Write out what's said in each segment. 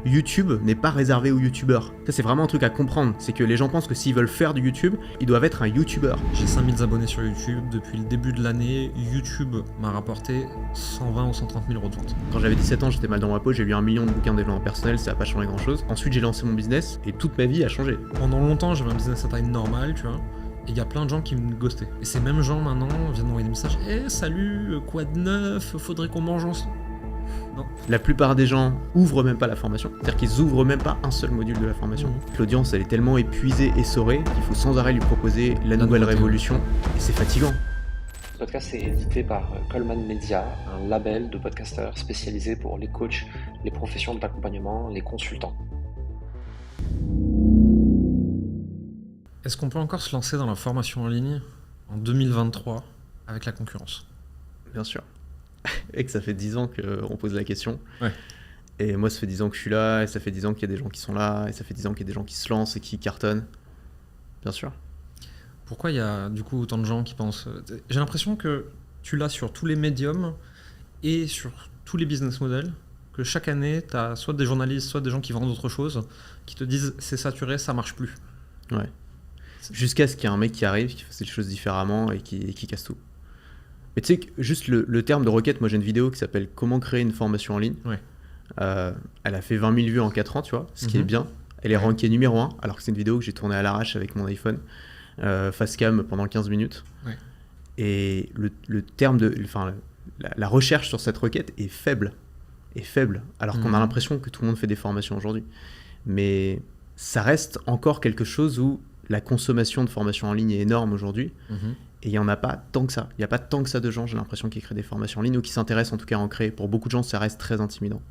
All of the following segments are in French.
YouTube n'est pas réservé aux youtubeurs. Ça, c'est vraiment un truc à comprendre. C'est que les gens pensent que s'ils veulent faire du YouTube, ils doivent être un youtubeur. J'ai 5000 abonnés sur YouTube. Depuis le début de l'année, YouTube m'a rapporté 120 ou 130 000 euros de vente. Quand j'avais 17 ans, j'étais mal dans ma peau, j'ai lu 1 million de bouquins de développement personnel, ça n'a pas changé grand-chose. Ensuite, j'ai lancé mon business et toute ma vie a changé. Pendant longtemps, j'avais un business à taille normale, tu vois. Et il y a plein de gens qui me ghostaient. Et ces mêmes gens maintenant viennent m'envoyer des messages. Salut, quoi de neuf? Faudrait qu'on mange ensemble. Non. La plupart des gens ouvrent même pas la formation, c'est-à-dire qu'ils ouvrent même pas un seul module de la formation. L'audience, elle est tellement épuisée, essorée, qu'il faut sans arrêt lui proposer la nouvelle révolution, et c'est fatigant. Ce podcast est édité par Coleman Media, un label de podcasteurs spécialisé pour les coachs, les professions de l'accompagnement, les consultants. Est-ce qu'on peut encore se lancer dans la formation en ligne en 2023 avec la concurrence? Bien sûr. Et que ça fait 10 ans qu'on pose la question. Ouais. Et moi, ça fait 10 ans que je suis là, et ça fait 10 ans qu'il y a des gens qui sont là, et ça fait 10 ans qu'il y a des gens qui se lancent et qui cartonnent. Bien sûr. Pourquoi il y a du coup autant de gens qui pensent... J'ai l'impression que tu l'as sur tous les médiums et sur tous les business models, que chaque année, tu as soit des journalistes, soit des gens qui vendent autre chose, qui te disent c'est saturé, ça marche plus. Ouais. Jusqu'à ce qu'il y ait un mec qui arrive, qui fasse les choses différemment et qui casse tout. Mais tu sais que juste le terme de requête, moi j'ai une vidéo qui s'appelle Comment créer une formation en ligne. Ouais. Elle a fait 20 000 vues en 4 ans, tu vois, ce qui est bien. Elle est rankée numéro 1, alors que c'est une vidéo que j'ai tournée à l'arrache avec mon iPhone, face cam pendant 15 minutes. Ouais. Et le terme de... Enfin, la recherche sur cette requête est faible. Alors qu'on a l'impression que tout le monde fait des formations aujourd'hui. Mais ça reste encore quelque chose où la consommation de formations en ligne est énorme aujourd'hui. Et il n'y en a pas tant que ça. Il n'y a pas tant que ça de gens, j'ai l'impression, qui créent des formations en ligne ou qui s'intéressent en tout cas à en créer. Pour beaucoup de gens, ça reste très intimidant.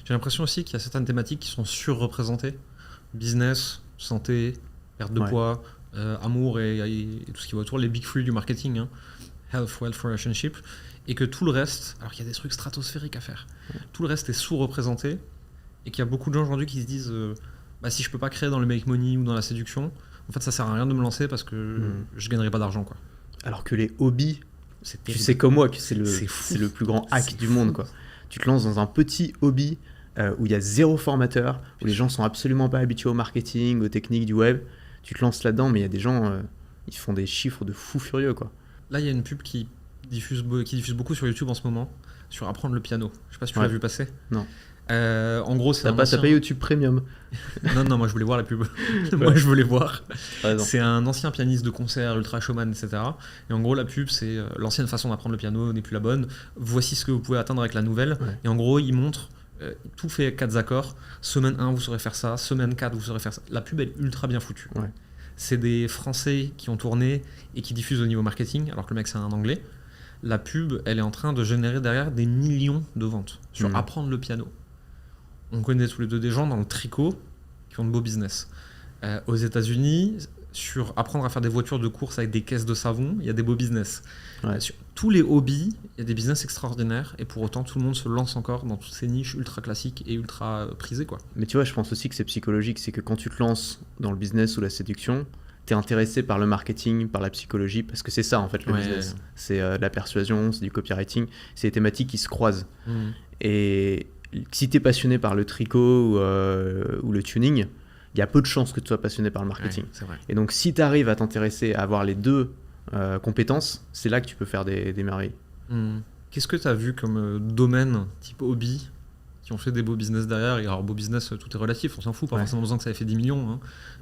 J'ai l'impression aussi qu'il y a certaines thématiques qui sont surreprésentées. Business, santé, perte de poids, amour et tout ce qui va autour, les big three du marketing, hein. Health, wealth, relationship. Et que tout le reste, alors qu'il y a des trucs stratosphériques à faire, tout le reste est sous-représenté et qu'il y a beaucoup de gens aujourd'hui qui se disent si je peux pas créer dans le make money ou dans la séduction, en fait ça sert à rien de me lancer parce que je gagnerai pas d'argent, quoi. Alors que les hobbies, tu sais comme moi que c'est le plus grand hack du monde, quoi. Tu te lances dans un petit hobby où il y a zéro formateur, où les gens sont absolument pas habitués au marketing, aux techniques du web. Tu te lances là-dedans, mais il y a des gens, ils font des chiffres de fous furieux, quoi. Là, il y a une pub qui diffuse beaucoup sur YouTube en ce moment, sur apprendre le piano. Je sais pas si tu l'as vu passer. Non. En gros, c'est t'as pas YouTube Premium. non, moi je voulais voir la pub. Moi je voulais voir. C'est un ancien pianiste de concert, ultra showman, etc. Et en gros, la pub, c'est l'ancienne façon d'apprendre le piano n'est plus la bonne. Voici ce que vous pouvez atteindre avec la nouvelle. Ouais. Et en gros, il montre tout fait 4 accords. Semaine 1, vous saurez faire ça. Semaine 4, vous saurez faire ça. La pub est ultra bien foutue. Ouais. C'est des Français qui ont tourné et qui diffusent au niveau marketing, alors que le mec c'est un anglais. La pub, elle est en train de générer derrière des millions de ventes sur apprendre le piano. On connaît tous les deux des gens dans le tricot qui ont de beaux business. Aux États-Unis, sur apprendre à faire des voitures de course avec des caisses de savon, il y a des beaux business. Ouais. Sur tous les hobbies, il y a des business extraordinaires et pour autant, tout le monde se lance encore dans toutes ces niches ultra classiques et ultra prisées, quoi. Mais tu vois, je pense aussi que c'est psychologique. C'est que quand tu te lances dans le business ou la séduction, tu es intéressé par le marketing, par la psychologie, parce que c'est ça en fait le business. C'est de la persuasion, c'est du copywriting, c'est des thématiques qui se croisent. Et si tu es passionné par le tricot ou le tuning, il y a peu de chances que tu sois passionné par le marketing. Ouais, et donc si tu arrives à t'intéresser à avoir les deux compétences, c'est là que tu peux faire des merveilles. Qu'est-ce que tu as vu comme domaine type hobby qui ont fait des beaux business derrière? Et alors beau business, tout est relatif, on s'en fout, pas forcément besoin que ça ait fait 10 millions, hein,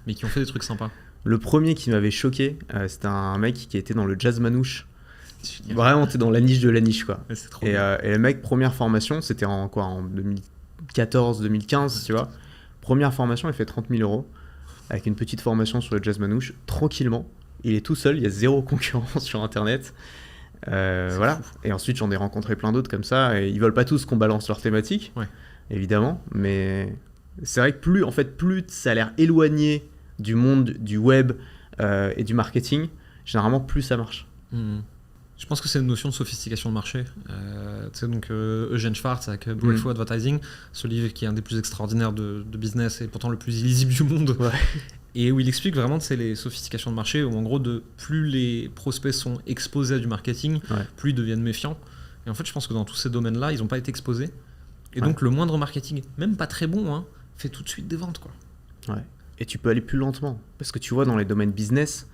mais qui ont fait des trucs sympas. Le premier qui m'avait choqué, c'était un mec qui était dans le jazz manouche. Vraiment, t'es dans la niche de la niche, quoi. Ouais, c'est trop et le mec, première formation, c'était en 2014-2015, tu vois. Première formation, il fait 30 000 euros avec une petite formation sur le jazz manouche, tranquillement. Il est tout seul, il y a zéro concurrence sur Internet. Voilà. Fou. Et ensuite, j'en ai rencontré plein d'autres comme ça. Et ils veulent pas tous qu'on balance leur thématique, évidemment. Mais c'est vrai que plus ça a l'air éloigné du monde du web et du marketing, généralement, plus ça marche. Je pense que c'est une notion de sophistication de marché. Tu sais, donc Eugène Schwartz avec Breakthrough Advertising, ce livre qui est un des plus extraordinaires de business et pourtant le plus illisible du monde. Ouais. Et où il explique vraiment que c'est les sophistications de marché, où en gros, plus les prospects sont exposés à du marketing, plus ils deviennent méfiants. Et en fait, je pense que dans tous ces domaines-là, ils n'ont pas été exposés. Et donc le moindre marketing, même pas très bon, hein, fait tout de suite des ventes, quoi. Ouais. Et tu peux aller plus lentement. Parce que tu vois, dans les domaines business,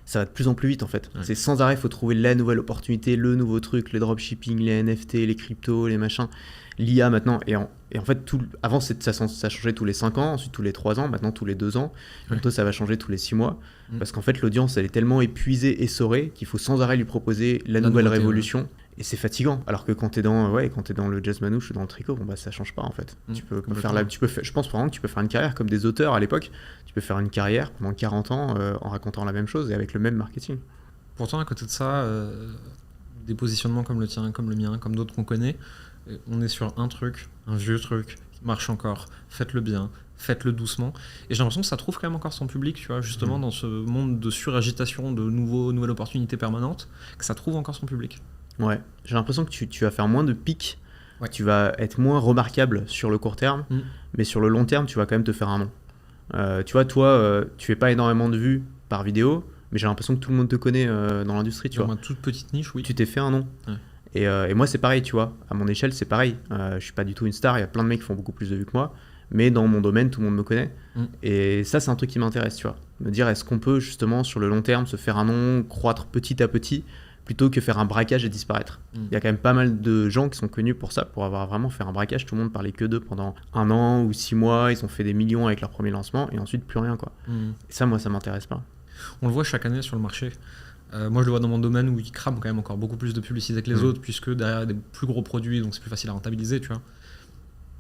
ça va de plus en plus vite en fait. Ouais. C'est sans arrêt, il faut trouver la nouvelle opportunité, le nouveau truc, le dropshipping, les NFT, les cryptos, les machins, l'IA maintenant. Et en fait, avant, ça changeait tous les 5 ans, ensuite tous les 3 ans, maintenant tous les 2 ans. Bientôt, ça va changer tous les 6 mois. Parce qu'en fait, l'audience, elle est tellement épuisée, essorée, qu'il faut sans arrêt lui proposer la nouvelle révolution. Ouais. Et c'est fatigant. Alors que quand t'es dans le jazz manouche ou dans le tricot, bon, bah, ça change pas en fait. Tu peux je pense vraiment que tu peux faire une carrière comme des auteurs à l'époque. Tu peux faire une carrière pendant 40 ans en racontant la même chose et avec le même marketing. Pourtant, à côté de ça, des positionnements comme le tien, comme le mien, comme d'autres qu'on connaît, on est sur un truc, un vieux truc qui marche encore. Faites-le bien, faites-le doucement. Et j'ai l'impression que ça trouve quand même encore son public, tu vois, justement dans ce monde de suragitation, de nouvelles opportunités permanentes, que ça trouve encore son public. Ouais, j'ai l'impression que tu vas faire moins de pics, tu vas être moins remarquable sur le court terme, mais sur le long terme, tu vas quand même te faire un nom. Tu vois, toi, tu fais pas énormément de vues par vidéo, mais j'ai l'impression que tout le monde te connaît dans l'industrie, tu vois. Dans ma toute petite niche, oui. Tu t'es fait un nom. Ouais. Et moi, c'est pareil, tu vois. À mon échelle, c'est pareil. Je suis pas du tout une star, il y a plein de mecs qui font beaucoup plus de vues que moi, mais dans mon domaine, tout le monde me connaît. Et ça, c'est un truc qui m'intéresse, tu vois. Me dire, est-ce qu'on peut justement, sur le long terme, se faire un nom, croître petit à petit, plutôt que faire un braquage et disparaître. Il y a quand même pas mal de gens qui sont connus pour ça, pour avoir vraiment fait un braquage. Tout le monde parlait que d'eux pendant 1 an ou 6 mois. Ils ont fait des millions avec leur premier lancement et ensuite plus rien, quoi. Et ça, moi, ça m'intéresse pas. On le voit chaque année sur le marché. Moi, je le vois dans mon domaine où ils crament quand même encore beaucoup plus de publicité que les autres, puisque derrière des plus gros produits, donc c'est plus facile à rentabiliser, tu vois.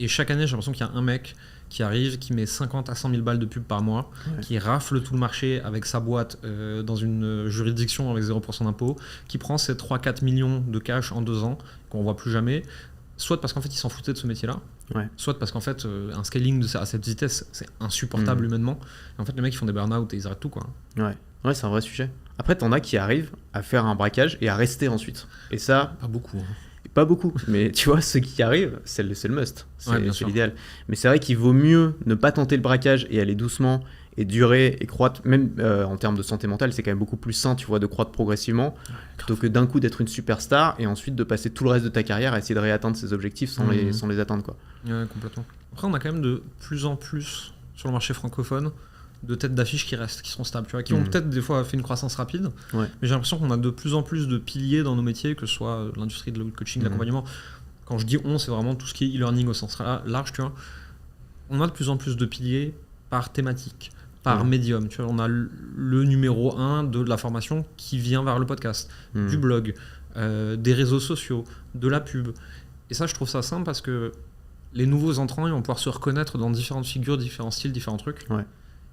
Et chaque année, j'ai l'impression qu'il y a un mec qui arrive, qui met 50 à 100 000 balles de pub par mois, qui rafle tout le marché avec sa boîte dans une juridiction avec 0% d'impôt, qui prend ses 3-4 millions de cash en 2 ans, qu'on ne voit plus jamais, soit parce qu'en fait, il s'en foutait de ce métier-là, soit parce qu'en fait, un scaling à cette vitesse, c'est insupportable humainement. Et en fait, les mecs, ils font des burn-out et ils arrêtent tout, quoi. Ouais, c'est un vrai sujet. Après, t'en as qui arrivent à faire un braquage et à rester ensuite. Et ça... Pas beaucoup, hein. Pas beaucoup, mais tu vois, ceux qui arrivent, c'est le must, c'est l'idéal. Mais c'est vrai qu'il vaut mieux ne pas tenter le braquage et aller doucement et durer et croître, même en termes de santé mentale, c'est quand même beaucoup plus sain, tu vois, de croître progressivement, plutôt que d'un coup d'être une superstar et ensuite de passer tout le reste de ta carrière à essayer de réatteindre ses objectifs sans les atteindre, quoi. Ouais, complètement. Après, on a quand même de plus en plus sur le marché francophone de têtes d'affiche qui restent, qui sont stables, tu vois, qui ont peut-être des fois fait une croissance rapide, mais j'ai l'impression qu'on a de plus en plus de piliers dans nos métiers, que ce soit l'industrie de coaching, l'accompagnement. Quand je dis on, c'est vraiment tout ce qui est e-learning au sens large, tu vois. On a de plus en plus de piliers par thématique, par médium, tu vois. On a le numéro 1 de la formation qui vient vers le podcast, du blog, des réseaux sociaux, de la pub. Et ça, je trouve ça simple parce que les nouveaux entrants, ils vont pouvoir se reconnaître dans différentes figures, différents styles, différents trucs.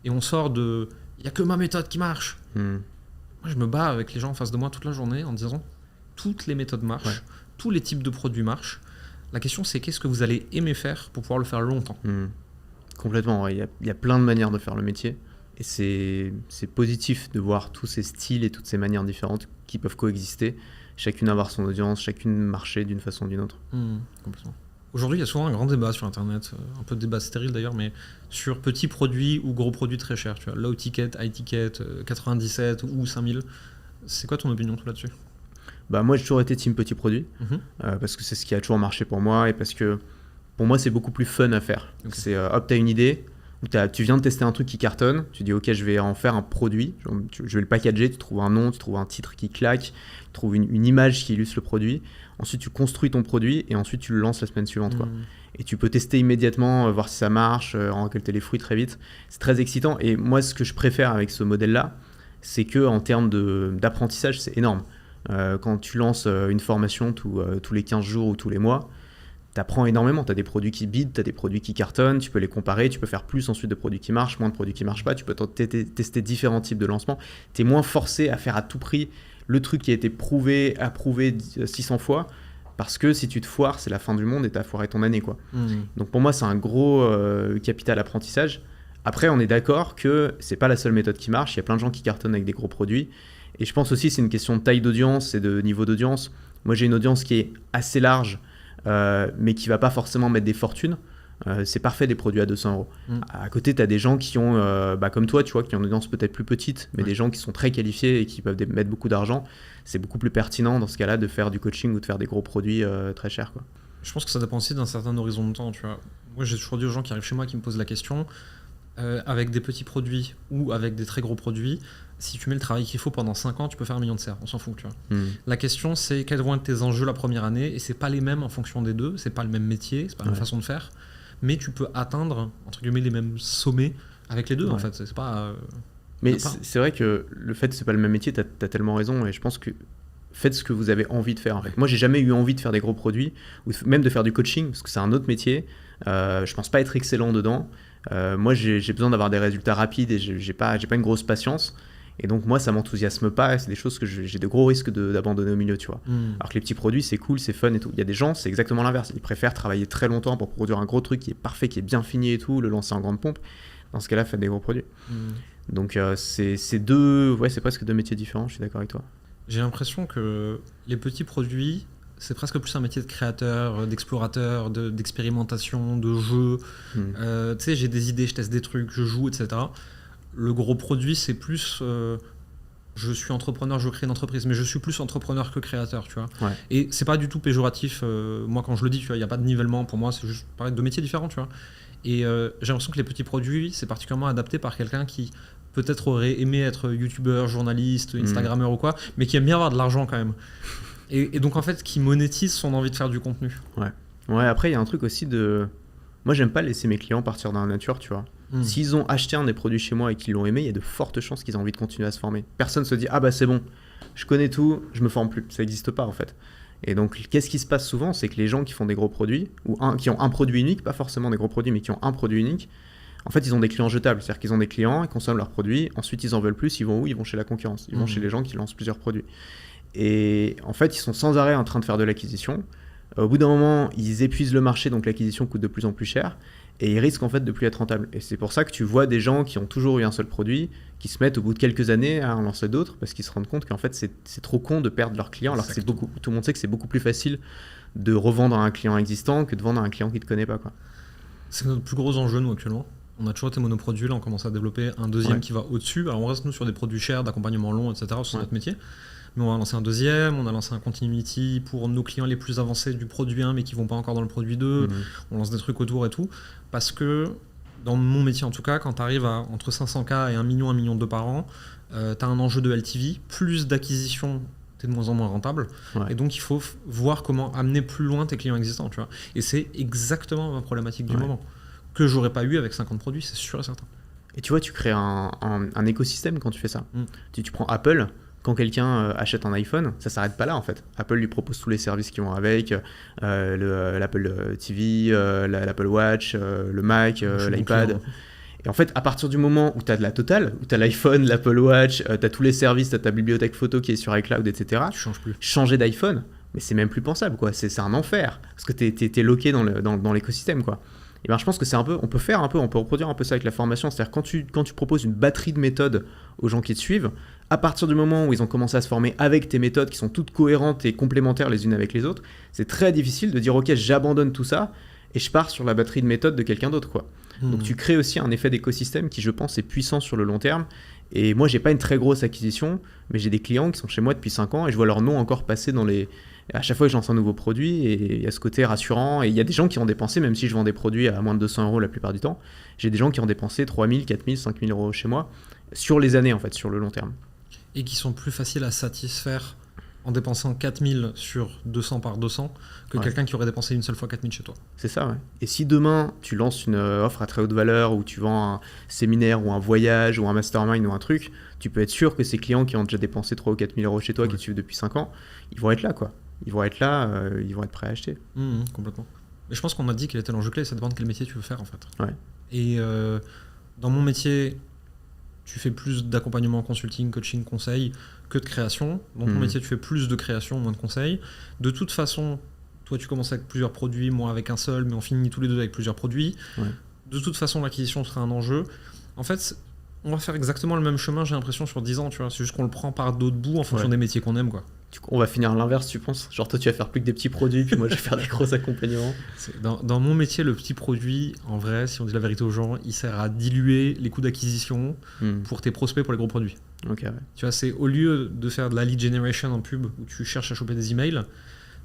Et on sort de « il n'y a que ma méthode qui marche ». Moi, je me bats avec les gens en face de moi toute la journée en disant « toutes les méthodes marchent, tous les types de produits marchent. La question, c'est qu'est-ce que vous allez aimer faire pour pouvoir le faire longtemps ». Complètement, il y a plein de manières de faire le métier. Et c'est positif de voir tous ces styles et toutes ces manières différentes qui peuvent coexister. Chacune avoir son audience, chacune marcher d'une façon ou d'une autre. Complètement. Aujourd'hui, il y a souvent un grand débat sur Internet, un peu de débat stérile d'ailleurs, mais sur petits produits ou gros produits très chers. Tu vois, low ticket, high ticket, 97 ou 5000. C'est quoi ton opinion là-dessus ? Bah, moi, j'ai toujours été team petit produit, parce que c'est ce qui a toujours marché pour moi et parce que pour moi, c'est beaucoup plus fun à faire. C'est hop, t'as une idée, ou tu viens de tester un truc qui cartonne, tu dis ok, je vais en faire un produit, je vais le packager, tu trouves un nom, tu trouves un titre qui claque, tu trouves une image qui illustre le produit. Ensuite, tu construis ton produit et ensuite, tu le lances la semaine suivante, quoi. Et tu peux tester immédiatement, voir si ça marche, en récolter les fruits très vite. C'est très excitant. Et moi, ce que je préfère avec ce modèle-là, c'est qu'en termes d'apprentissage, c'est énorme. Quand tu lances une formation tous les 15 jours ou tous les mois, tu apprends énormément. Tu as des produits qui bident, tu as des produits qui cartonnent, tu peux les comparer, tu peux faire plus ensuite de produits qui marchent, moins de produits qui ne marchent pas, tu peux tester différents types de lancements. Tu es moins forcé à faire à tout prix le truc qui a été prouvé, approuvé 600 fois, parce que si tu te foires, c'est la fin du monde et tu as foiré ton année, quoi. Donc pour moi, c'est un gros capital apprentissage. Après, on est d'accord que c'est pas la seule méthode qui marche. Il y a plein de gens qui cartonnent avec des gros produits. Et je pense aussi que c'est une question de taille d'audience et de niveau d'audience. Moi, j'ai une audience qui est assez large, mais qui va pas forcément mettre des fortunes. C'est parfait des produits à 200 €. À côté, tu as des gens qui ont, comme toi, tu vois, qui ont une audience peut-être plus petite, mais des gens qui sont très qualifiés et qui peuvent mettre beaucoup d'argent. C'est beaucoup plus pertinent dans ce cas-là de faire du coaching ou de faire des gros produits très chers, quoi. Je pense que ça dépend aussi d'un certain horizon de temps, tu vois. Moi, j'ai toujours dit aux gens qui arrivent chez moi, qui me posent la question, avec des petits produits ou avec des très gros produits, si tu mets le travail qu'il faut pendant 5 ans, tu peux faire 1 million de serres, on s'en fout, tu vois. La question, c'est quels vont être tes enjeux la première année, et c'est pas les mêmes en fonction des deux, c'est pas le même métier, c'est pas la même façon de faire, mais tu peux atteindre, entre guillemets, les mêmes sommets avec les deux, en fait. C'est pas... mais c'est vrai que le fait que c'est pas le même métier, t'as tellement raison, et je pense que faites ce que vous avez envie de faire. En fait. Moi, j'ai jamais eu envie de faire des gros produits, ou même de faire du coaching, parce que c'est un autre métier. Je pense pas être excellent dedans. Moi, j'ai besoin d'avoir des résultats rapides et j'ai pas une grosse patience. Et donc, moi, ça m'enthousiasme pas. Et c'est des choses que j'ai de gros risques d'abandonner au milieu, tu vois. Alors que les petits produits, c'est cool, c'est fun et tout. Il y a des gens, c'est exactement l'inverse. Ils préfèrent travailler très longtemps pour produire un gros truc qui est parfait, qui est bien fini et tout, le lancer en grande pompe. Dans ce cas-là, faites des gros produits. Donc, c'est presque deux métiers différents. Je suis d'accord avec toi. J'ai l'impression que les petits produits, c'est presque plus un métier de créateur, d'explorateur, d'expérimentation, de jeu. Tu sais, j'ai des idées, je teste des trucs, je joue, etc. Le gros produit, c'est plus... je suis entrepreneur, je crée une entreprise, mais je suis plus entrepreneur que créateur, tu vois. Ouais. Et c'est pas du tout péjoratif. Moi, quand je le dis, tu vois, il n'y a pas de nivellement. Pour moi, c'est juste pareil, deux métiers différents, tu vois. Et j'ai l'impression que les petits produits, c'est particulièrement adapté par quelqu'un qui peut-être aurait aimé être youtubeur, journaliste, instagrammeur ou quoi, mais qui aime bien avoir de l'argent quand même. Et donc en fait, qui monétise son envie de faire du contenu. Ouais, après il y a un truc aussi de... Moi j'aime pas laisser mes clients partir dans la nature, tu vois. S'ils ont acheté un des produits chez moi et qu'ils l'ont aimé, il y a de fortes chances qu'ils aient envie de continuer à se former. Personne se dit, ah bah c'est bon, je connais tout, je me forme plus. Ça n'existe pas en fait. Et donc qu'est-ce qui se passe souvent, c'est que les gens qui font des gros produits, ou qui ont un produit unique, pas forcément des gros produits, mais qui ont un produit unique, en fait, ils ont des clients jetables. C'est-à-dire qu'ils ont des clients, ils consomment leurs produits, ensuite ils en veulent plus, ils vont où ? Ils vont chez la concurrence. Ils vont chez les gens qui lancent plusieurs produits. Et en fait, ils sont sans arrêt en train de faire de l'acquisition. Au bout d'un moment, ils épuisent le marché, donc l'acquisition coûte de plus en plus cher. Et ils risquent en fait de plus être rentables. Et c'est pour ça que tu vois des gens qui ont toujours eu un seul produit, qui se mettent au bout de quelques années à en lancer d'autres, parce qu'ils se rendent compte qu'en fait, c'est trop con de perdre leurs clients, alors que tout le monde sait que c'est beaucoup plus facile de revendre à un client existant que de vendre à un client qui ne te connaît pas, quoi. C'est notre plus gros enjeu, nous, actuellement. On a toujours été monoproduits, là on commence à développer un deuxième qui va au-dessus. Alors on reste nous sur des produits chers, d'accompagnement long, etc. sur notre métier. Mais on va lancer un deuxième, on a lancé un Continuity pour nos clients les plus avancés du produit 1 mais qui ne vont pas encore dans le produit 2. On lance des trucs autour et tout. Parce que dans mon métier en tout cas, quand tu arrives à entre 500K et 1 million, 1,2 million par an, tu as un enjeu de LTV, plus d'acquisition, tu es de moins en moins rentable. Et donc il faut voir comment amener plus loin tes clients existants. Tu vois. Et c'est exactement ma problématique du moment. Que j'aurais pas eu avec 50 produits, c'est sûr et certain. Et tu vois, tu crées un écosystème quand tu fais ça. Tu prends Apple, quand quelqu'un achète un iPhone, ça s'arrête pas là en fait. Apple lui propose tous les services qui vont avec, l'Apple TV, l'Apple Watch, le Mac, l'iPad. Et en fait, à partir du moment où tu as de la totale, où tu as l'iPhone, l'Apple Watch, tu as tous les services, tu as ta bibliothèque photo qui est sur iCloud, etc. Tu changes plus. Changer d'iPhone, mais c'est même plus pensable, quoi. C'est un enfer. Parce que tu es loqué dans l'écosystème, quoi. Et ben, je pense que c'est un peu, on peut reproduire un peu ça avec la formation. C'est-à-dire quand tu proposes une batterie de méthodes aux gens qui te suivent, à partir du moment où ils ont commencé à se former avec tes méthodes qui sont toutes cohérentes et complémentaires les unes avec les autres, c'est très difficile de dire ok, j'abandonne tout ça et je pars sur la batterie de méthodes de quelqu'un d'autre, quoi. Donc tu crées aussi un effet d'écosystème qui, je pense, est puissant sur le long terme. Et moi, j'ai pas une très grosse acquisition, mais j'ai des clients qui sont chez moi depuis 5 ans et je vois leur nom encore passer dans les... À chaque fois que je lance un nouveau produit, et il y a ce côté rassurant. Et il y a des gens qui ont dépensé, même si je vends des produits à moins de 200 € la plupart du temps, j'ai des gens qui ont dépensé 3 000, 4 000, 5 000 € chez moi, sur les années en fait, sur le long terme. Et qui sont plus faciles à satisfaire en dépensant 4 000 sur 200 par 200 que quelqu'un qui aurait dépensé une seule fois 4 000 chez toi. C'est ça, ouais. Et si demain, tu lances une offre à très haute valeur, ou tu vends un séminaire, ou un voyage, ou un mastermind, ou un truc, tu peux être sûr que ces clients qui ont déjà dépensé 3 ou 4 000 € chez toi, qui te suivent depuis 5 ans, ils vont être là, quoi. Ils vont être là, ils vont être prêts à acheter. Complètement. Mais je pense qu'on a dit quel était l'enjeu clé, ça dépend de quel métier tu veux faire, en fait. Ouais. Et dans mon métier, tu fais plus d'accompagnement, consulting, coaching, conseil que de création. Dans ton métier, tu fais plus de création, moins de conseils. De toute façon, toi, tu commences avec plusieurs produits, moi avec un seul, mais on finit tous les deux avec plusieurs produits. Ouais. De toute façon, l'acquisition sera un enjeu. En fait, on va faire exactement le même chemin, j'ai l'impression, sur 10 ans. Tu vois. C'est juste qu'on le prend par d'autres bouts en fonction des métiers qu'on aime, quoi. On va finir à l'inverse, tu penses ? Genre toi tu vas faire plus que des petits produits, puis moi je vais faire des gros accompagnements. Dans mon métier, le petit produit, en vrai, si on dit la vérité aux gens, il sert à diluer les coûts d'acquisition pour tes prospects pour les gros produits. Okay, ouais. Tu vois, c'est au lieu de faire de la lead generation en pub où tu cherches à choper des emails,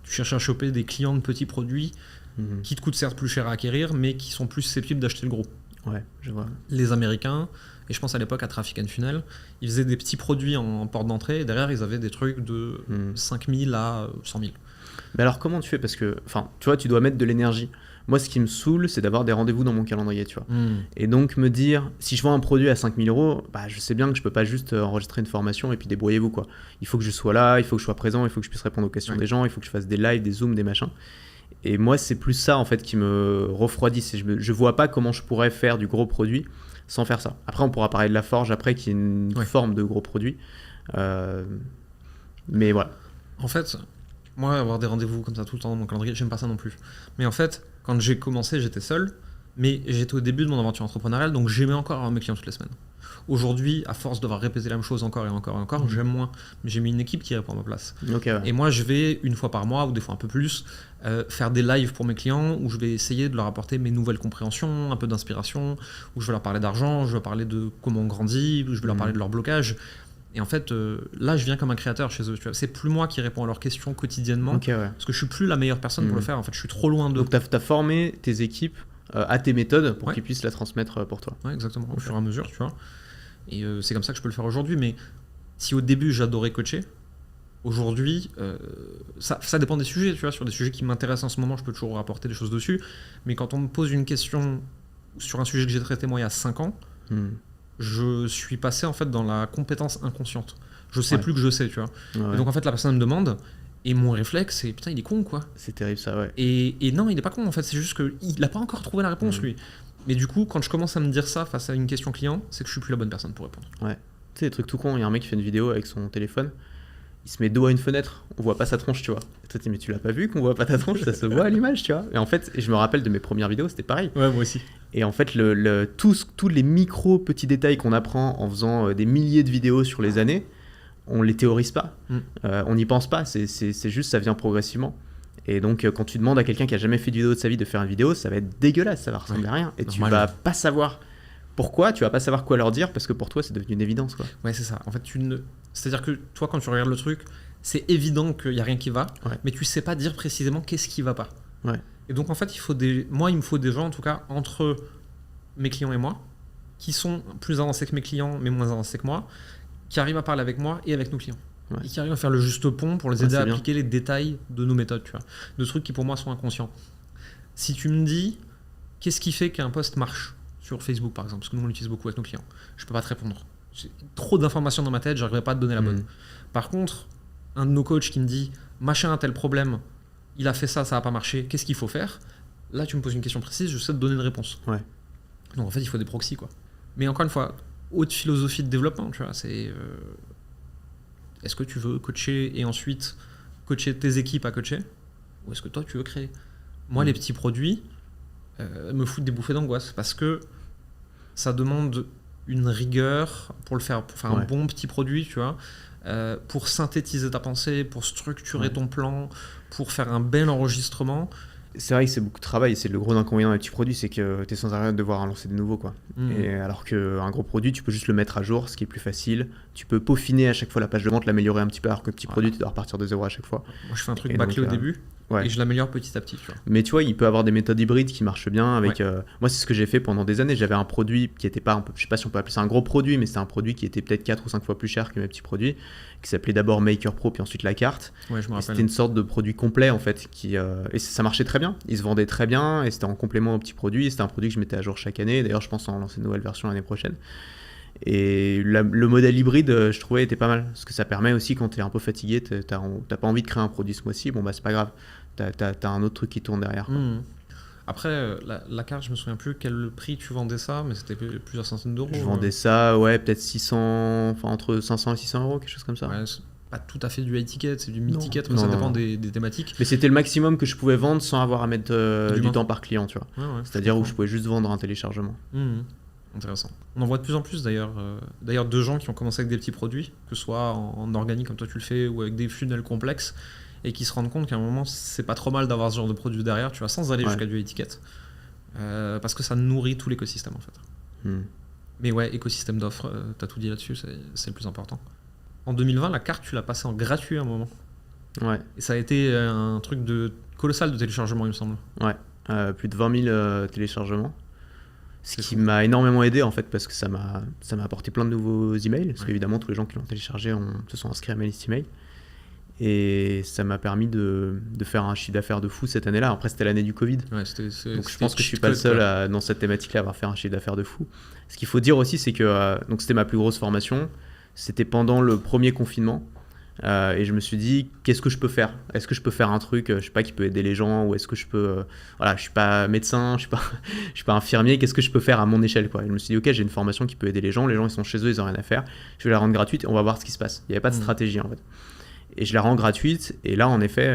Tu cherches à choper des clients de petits produits qui te coûtent certes plus cher à acquérir, mais qui sont plus susceptibles d'acheter le gros. Ouais, je vois. Les Américains, et je pense à l'époque à Traffic and Funnel, ils faisaient des petits produits en porte d'entrée, et derrière ils avaient des trucs de 5 000 à 100 000. Mais alors comment tu fais? Parce que, tu vois, tu dois mettre de l'énergie. Moi, ce qui me saoule, c'est d'avoir des rendez-vous dans mon calendrier, tu vois. Et donc me dire, si je vends un produit à 5 000 €, bah, je sais bien que je peux pas juste enregistrer une formation et puis débrouillez-vous, quoi. Il faut que je sois là, il faut que je sois présent, il faut que je puisse répondre aux questions des gens, il faut que je fasse des lives, des zooms, des machins. Et moi, c'est plus ça, en fait, qui me refroidit. Je vois pas comment je pourrais faire du gros produit sans faire ça. Après, on pourra parler de la forge après, qui est une forme de gros produit. Mais voilà. En fait, moi, avoir des rendez-vous comme ça tout le temps dans mon calendrier, j'aime pas ça non plus. Mais en fait, quand j'ai commencé, j'étais seul, mais j'étais au début de mon aventure entrepreneuriale, donc j'aimais encore avoir mes clients toutes les semaines. Aujourd'hui, à force de devoir répéter la même chose encore et encore et encore, j'aime moins. Mais j'ai mis une équipe qui répond à ma place. Okay, ouais. Et moi, je vais une fois par mois, ou des fois un peu plus, faire des lives pour mes clients, où je vais essayer de leur apporter mes nouvelles compréhensions, un peu d'inspiration, où je vais leur parler d'argent, je vais leur parler de comment on grandit, où je vais leur parler de leur blocage. Et en fait, là, je viens comme un créateur chez eux. Tu vois. C'est plus moi qui réponds à leurs questions quotidiennement, parce que je suis plus la meilleure personne pour le faire. En fait, je suis trop loin d'eux. Donc, tu as formé tes équipes à tes méthodes pour qu'ils puissent la transmettre pour toi. Ouais, exactement, au fur et à mesure, tu vois. Et c'est comme ça que je peux le faire aujourd'hui. Mais si au début, j'adorais coacher, aujourd'hui, ça dépend des sujets. Tu vois. Sur des sujets qui m'intéressent en ce moment, je peux toujours rapporter des choses dessus. Mais quand on me pose une question sur un sujet que j'ai traité moi il y a 5 ans, je suis passé en fait dans la compétence inconsciente. Je sais plus que je sais, tu vois. Et donc en fait, la personne me demande, et mon réflexe, c'est putain, il est con quoi. C'est terrible ça, ouais. Et non, il est pas con en fait, c'est juste qu'il n'a pas encore trouvé la réponse lui. Mais du coup, quand je commence à me dire ça face à une question client, c'est que je suis plus la bonne personne pour répondre. Ouais. Tu sais, des trucs tout cons, il y a un mec qui fait une vidéo avec son téléphone, il se met dos à une fenêtre, on voit pas sa tronche, tu vois. Et toi, tu dis, mais tu l'as pas vu qu'on voit pas ta tronche, ça se voit à l'image, tu vois. Et en fait, je me rappelle de mes premières vidéos, c'était pareil. Ouais, moi aussi. Et en fait, tous les micro petits détails qu'on apprend en faisant des milliers de vidéos sur les années, on les théorise pas. On n'y pense pas, c'est juste, ça vient progressivement. Et donc, quand tu demandes à quelqu'un qui a jamais fait de vidéo de sa vie de faire une vidéo, ça va être dégueulasse, ça va ressembler à rien. Et tu vas pas savoir pourquoi, tu vas pas savoir quoi leur dire, parce que pour toi, c'est devenu une évidence, quoi. Ouais, c'est ça. En fait, c'est-à-dire que toi, quand tu regardes le truc, c'est évident qu'il y a rien qui va, mais tu sais pas dire précisément qu'est-ce qui va pas. Ouais. Et donc, en fait, il me faut des gens, en tout cas, entre mes clients et moi, qui sont plus avancés que mes clients, mais moins avancés que moi, qui arrivent à parler avec moi et avec nos clients. Et qui arrivent à faire le juste pont pour les aider à appliquer les détails de nos méthodes, tu vois. De trucs qui, pour moi, sont inconscients. Si tu me dis, qu'est-ce qui fait qu'un post marche sur Facebook, par exemple, parce que nous, on l'utilise beaucoup avec nos clients, je peux pas te répondre. J'ai trop d'informations dans ma tête, j'arriverai pas à te donner la bonne. Par contre, un de nos coachs qui me dit, machin a tel problème, il a fait ça, ça a pas marché, qu'est-ce qu'il faut faire? Là, tu me poses une question précise, je sais te donner une réponse. Ouais. Donc, en fait, il faut des proxys, quoi. Mais encore une fois, haute philosophie de développement, tu vois, c'est... Est-ce que tu veux coacher et ensuite coacher tes équipes à coacher? Ou est-ce que toi, tu veux créer? Moi, les petits produits me foutent des bouffées d'angoisse parce que ça demande une rigueur pour faire un bon petit produit, tu vois, pour synthétiser ta pensée, pour structurer ton plan, pour faire un bel enregistrement. C'est vrai que c'est beaucoup de travail, c'est le gros inconvénient des petits produits, c'est que tu es sans arrêt de devoir en lancer des nouveaux, quoi. Et alors qu'un gros produit, tu peux juste le mettre à jour, ce qui est plus facile. Tu peux peaufiner à chaque fois la page de vente, l'améliorer un petit peu, alors que petit produit, tu dois repartir de zéro à chaque fois. Moi, je fais un truc bâclé au début et je l'améliore petit à petit, tu vois. Mais tu vois, il peut avoir des méthodes hybrides qui marchent bien avec... moi, c'est ce que j'ai fait pendant des années. J'avais un produit qui était pas... Je sais pas si on peut appeler ça un gros produit, mais c'était un produit qui était peut-être 4 ou 5 fois plus cher que mes petits produits, qui s'appelait d'abord Maker Pro, puis ensuite La Carte. Ouais, je me rappelle. C'était une sorte de produit complet, en fait, et ça marchait très bien. Il se vendait très bien, et c'était en complément au petit produit. Et c'était un produit que je mettais à jour chaque année. D'ailleurs, je pense en lancer une nouvelle version l'année prochaine. Et le modèle hybride, je trouvais, était pas mal. Parce que ça permet aussi, quand tu es un peu fatigué, t'as pas envie de créer un produit ce mois-ci, bon bah c'est pas grave. T'as un autre truc qui tourne derrière. Après, la carte, je me souviens plus quel prix tu vendais ça, mais c'était plusieurs centaines d'euros. Je vendais ça, peut-être 600, enfin entre 500 et 600 euros, quelque chose comme ça. Ouais, c'est pas tout à fait du high ticket, c'est du mid ticket, ça dépend des thématiques. Mais c'était le maximum que je pouvais vendre sans avoir à mettre du temps par client, tu vois. C'est-à-dire où je pouvais juste vendre un téléchargement. Intéressant. On en voit de plus en plus d'ailleurs de gens qui ont commencé avec des petits produits, que ce soit en organique comme toi tu le fais, ou avec des funnels complexes, et qui se rendent compte qu'à un moment c'est pas trop mal d'avoir ce genre de produit derrière, tu vois, sans aller jusqu'à du étiquette, parce que ça nourrit tout l'écosystème en fait. Mais ouais, écosystème d'offres, t'as tout dit là-dessus, c'est le plus important. En 2020, la carte tu l'as passée en gratuit à un moment. Ouais. Et ça a été un truc colossal de téléchargement, il me semble. Ouais, plus de 20 000 téléchargements. Ce qui m'a énormément aidé en fait, parce que ça m'a apporté plein de nouveaux emails, parce qu'évidemment tous les gens qui l'ont téléchargé se sont inscrits à ma liste email. Et ça m'a permis de faire un chiffre d'affaires de fou cette année-là. Après, c'était l'année du Covid. Ouais, donc je pense que je suis pas le seul dans cette thématique-là à avoir fait un chiffre d'affaires de fou. Ce qu'il faut dire aussi, c'est que donc c'était ma plus grosse formation. C'était pendant le premier confinement. Et je me suis dit, qu'est-ce que je peux faire ? Est-ce que je peux faire un truc, je sais pas, qui peut aider les gens, ou est-ce que je peux... voilà, je suis pas médecin, je suis pas infirmier, qu'est-ce que je peux faire à mon échelle, quoi ? Et je me suis dit, ok, j'ai une formation qui peut aider les gens ils sont chez eux, ils ont rien à faire, je vais la rendre gratuite et on va voir ce qui se passe. Il n'y avait pas de stratégie en fait. Et je la rends gratuite, et là en effet,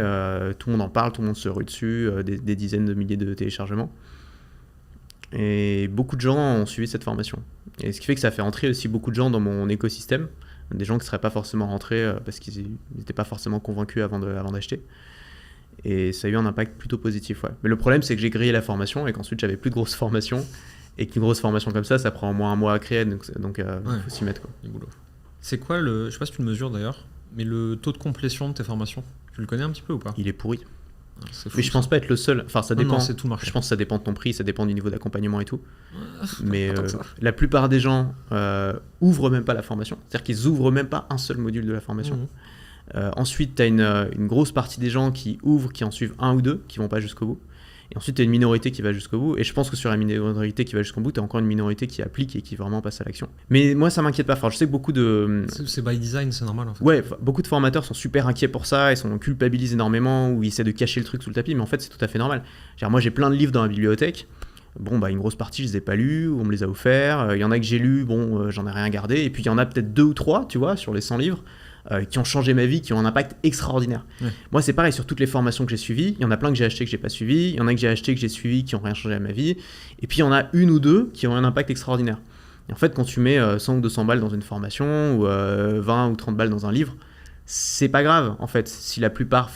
tout le monde en parle, tout le monde se rue dessus, des dizaines de milliers de téléchargements. Et beaucoup de gens ont suivi cette formation. Et ce qui fait que ça fait entrer aussi beaucoup de gens dans mon écosystème, des gens qui ne seraient pas forcément rentrés parce qu'ils n'étaient pas forcément convaincus avant d'acheter. Et ça a eu un impact plutôt positif. Ouais. Mais le problème, c'est que j'ai grillé la formation et qu'ensuite, j'avais plus de grosses formations. Et qu'une grosse formation comme ça prend au moins un mois à créer. Donc il faut s'y mettre. Quoi. C'est quoi je sais pas si tu le mesures d'ailleurs, mais le taux de complétion de tes formations, tu le connais un petit peu ou pas ? Il est pourri. Fou, mais je pense pas être le seul. Enfin, ça dépend. Non, c'est tout le marché. Je pense que ça dépend de ton prix, ça dépend du niveau d'accompagnement et tout. Mais la plupart des gens ouvrent même pas la formation. C'est-à-dire qu'ils ouvrent même pas un seul module de la formation. Ensuite, tu as une grosse partie des gens qui ouvrent, qui en suivent un ou deux, qui vont pas jusqu'au bout. Et ensuite, tu as une minorité qui va jusqu'au bout. Et je pense que sur la minorité qui va jusqu'au bout, tu as encore une minorité qui applique et qui vraiment passe à l'action. Mais moi, ça m'inquiète pas. Enfin, je sais que beaucoup de... C'est by design, c'est normal en fait. Ouais, beaucoup de formateurs sont super inquiets pour ça. Ils culpabilisent énormément ou ils essaient de cacher le truc sous le tapis. Mais en fait, c'est tout à fait normal. Moi, j'ai plein de livres dans la bibliothèque. Bon, une grosse partie, je les ai pas lus, on me les a offerts. Il y en a que j'ai lus, j'en ai rien gardé. Et puis, il y en a peut-être 2 ou 3, tu vois, sur les 100 livres. Qui ont changé ma vie, qui ont un impact extraordinaire. Ouais. Moi, c'est pareil sur toutes les formations que j'ai suivies. Il y en a plein que j'ai acheté que j'ai pas suivi. Il y en a que j'ai acheté que j'ai suivi qui ont rien changé à ma vie. Et puis, il y en a une ou deux qui ont un impact extraordinaire. Et en fait, quand tu mets 100 ou 200 balles dans une formation ou 20 ou 30 balles dans un livre, c'est pas grave, en fait. Si la plupart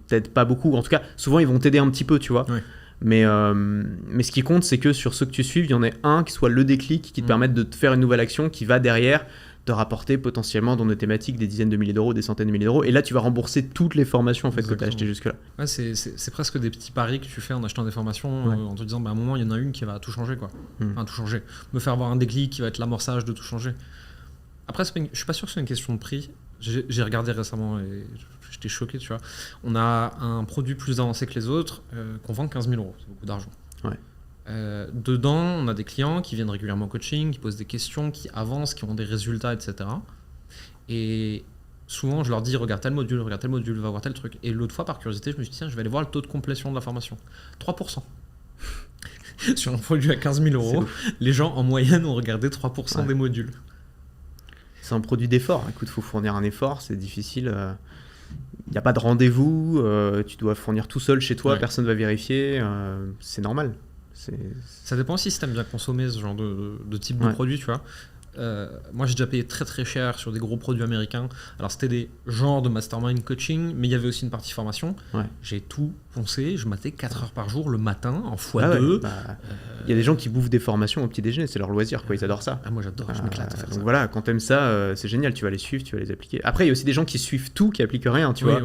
t'aident pas beaucoup, en tout cas, souvent, ils vont t'aider un petit peu, tu vois. Ouais. Mais ce qui compte, c'est que sur ceux que tu suives, il y en ait un qui soit le déclic, qui te permette de te faire une nouvelle action qui va derrière te rapporter potentiellement dans nos thématiques des dizaines de milliers d'euros, des centaines de milliers d'euros. Et là, tu vas rembourser toutes les formations en fait, que tu as achetées jusque-là. Ouais, c'est presque des petits paris que tu fais en achetant des formations, en te disant à un moment, il y en a une qui va tout changer. Quoi. Enfin, tout changer. Me faire avoir un déclic qui va être l'amorçage de tout changer. Après, je suis pas sûr que c'est une question de prix. J'ai regardé récemment et j'étais choqué. Tu vois. On a un produit plus avancé que les autres qu'on vend 15 000 euros. C'est beaucoup d'argent. Ouais. Dedans, on a des clients qui viennent régulièrement au coaching, qui posent des questions, qui avancent, qui ont des résultats, etc. Et souvent, je leur dis, regarde tel module, va voir tel truc. Et l'autre fois, par curiosité, je me suis dit, tiens, je vais aller voir le taux de complétion de la formation. 3%. Sur un produit à 15 000 euros, les gens, en moyenne, ont regardé 3% des modules. C'est un produit d'effort. Écoute, il faut fournir un effort, c'est difficile. Il n'y a pas de rendez-vous, tu dois fournir tout seul chez toi, personne ne va vérifier, c'est normal. Ça dépend aussi si tu aimes bien consommer ce genre de type de produit, tu vois. Moi, j'ai déjà payé très très cher sur des gros produits américains. Alors, c'était des genres de mastermind coaching, mais il y avait aussi une partie formation. Ouais. J'ai tout poncé, je matais 4 heures par jour le matin en x2. Il y a des gens qui bouffent des formations au petit déjeuner, c'est leur loisir, quoi. Ils adorent ça. Moi, j'adore, je m'éclate à faire ça. Donc voilà, quand t'aimes ça, c'est génial, tu vas les suivre, tu vas les appliquer. Après, il y a aussi des gens qui suivent tout, qui appliquent rien, tu vois.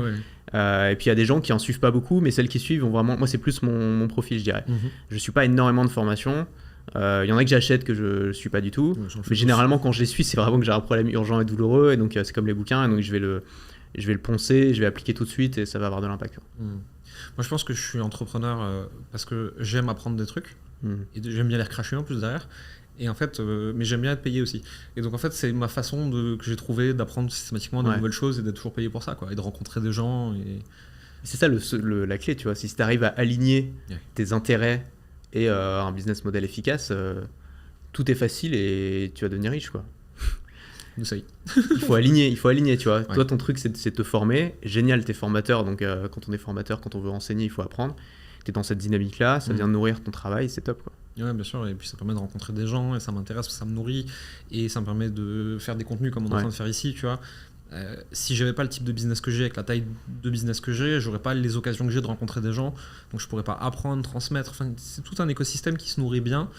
Et puis il y a des gens qui en suivent pas beaucoup, mais celles qui suivent ont vraiment... Moi, c'est plus mon profil, je dirais. Je suis pas énormément de formations. Il y en a que j'achète que je suis pas du tout, mais généralement quand je les suis, c'est vraiment que j'ai un problème urgent et douloureux, et donc c'est comme les bouquins, et donc je vais le poncer, je vais appliquer tout de suite, et ça va avoir de l'impact. Moi, je pense que je suis entrepreneur parce que j'aime apprendre des trucs, et j'aime bien les recracher en plus derrière. Et en fait, mais j'aime bien être payé aussi. Et donc en fait, c'est ma façon que j'ai trouvé d'apprendre systématiquement de nouvelles choses et d'être toujours payé pour ça, quoi, et de rencontrer des gens. Et... C'est ça la clé, tu vois. Si tu arrives à aligner tes intérêts et un business model efficace, tout est facile et tu vas devenir riche, quoi. Ça y est. il faut aligner, tu vois. Ouais. Toi, ton truc, c'est de te former. Génial, t'es formateur, donc quand on est formateur, quand on veut enseigner, il faut apprendre. T'es dans cette dynamique-là, ça vient nourrir ton travail, c'est top, quoi. Ouais, bien sûr, et puis ça permet de rencontrer des gens, et ça m'intéresse, ça me nourrit, et ça me permet de faire des contenus comme on est en train de faire ici, tu vois. Si j'avais pas le type de business que j'ai, avec la taille de business que j'ai, j'aurais pas les occasions que j'ai de rencontrer des gens, donc je pourrais pas apprendre, transmettre, enfin, c'est tout un écosystème qui se nourrit bien.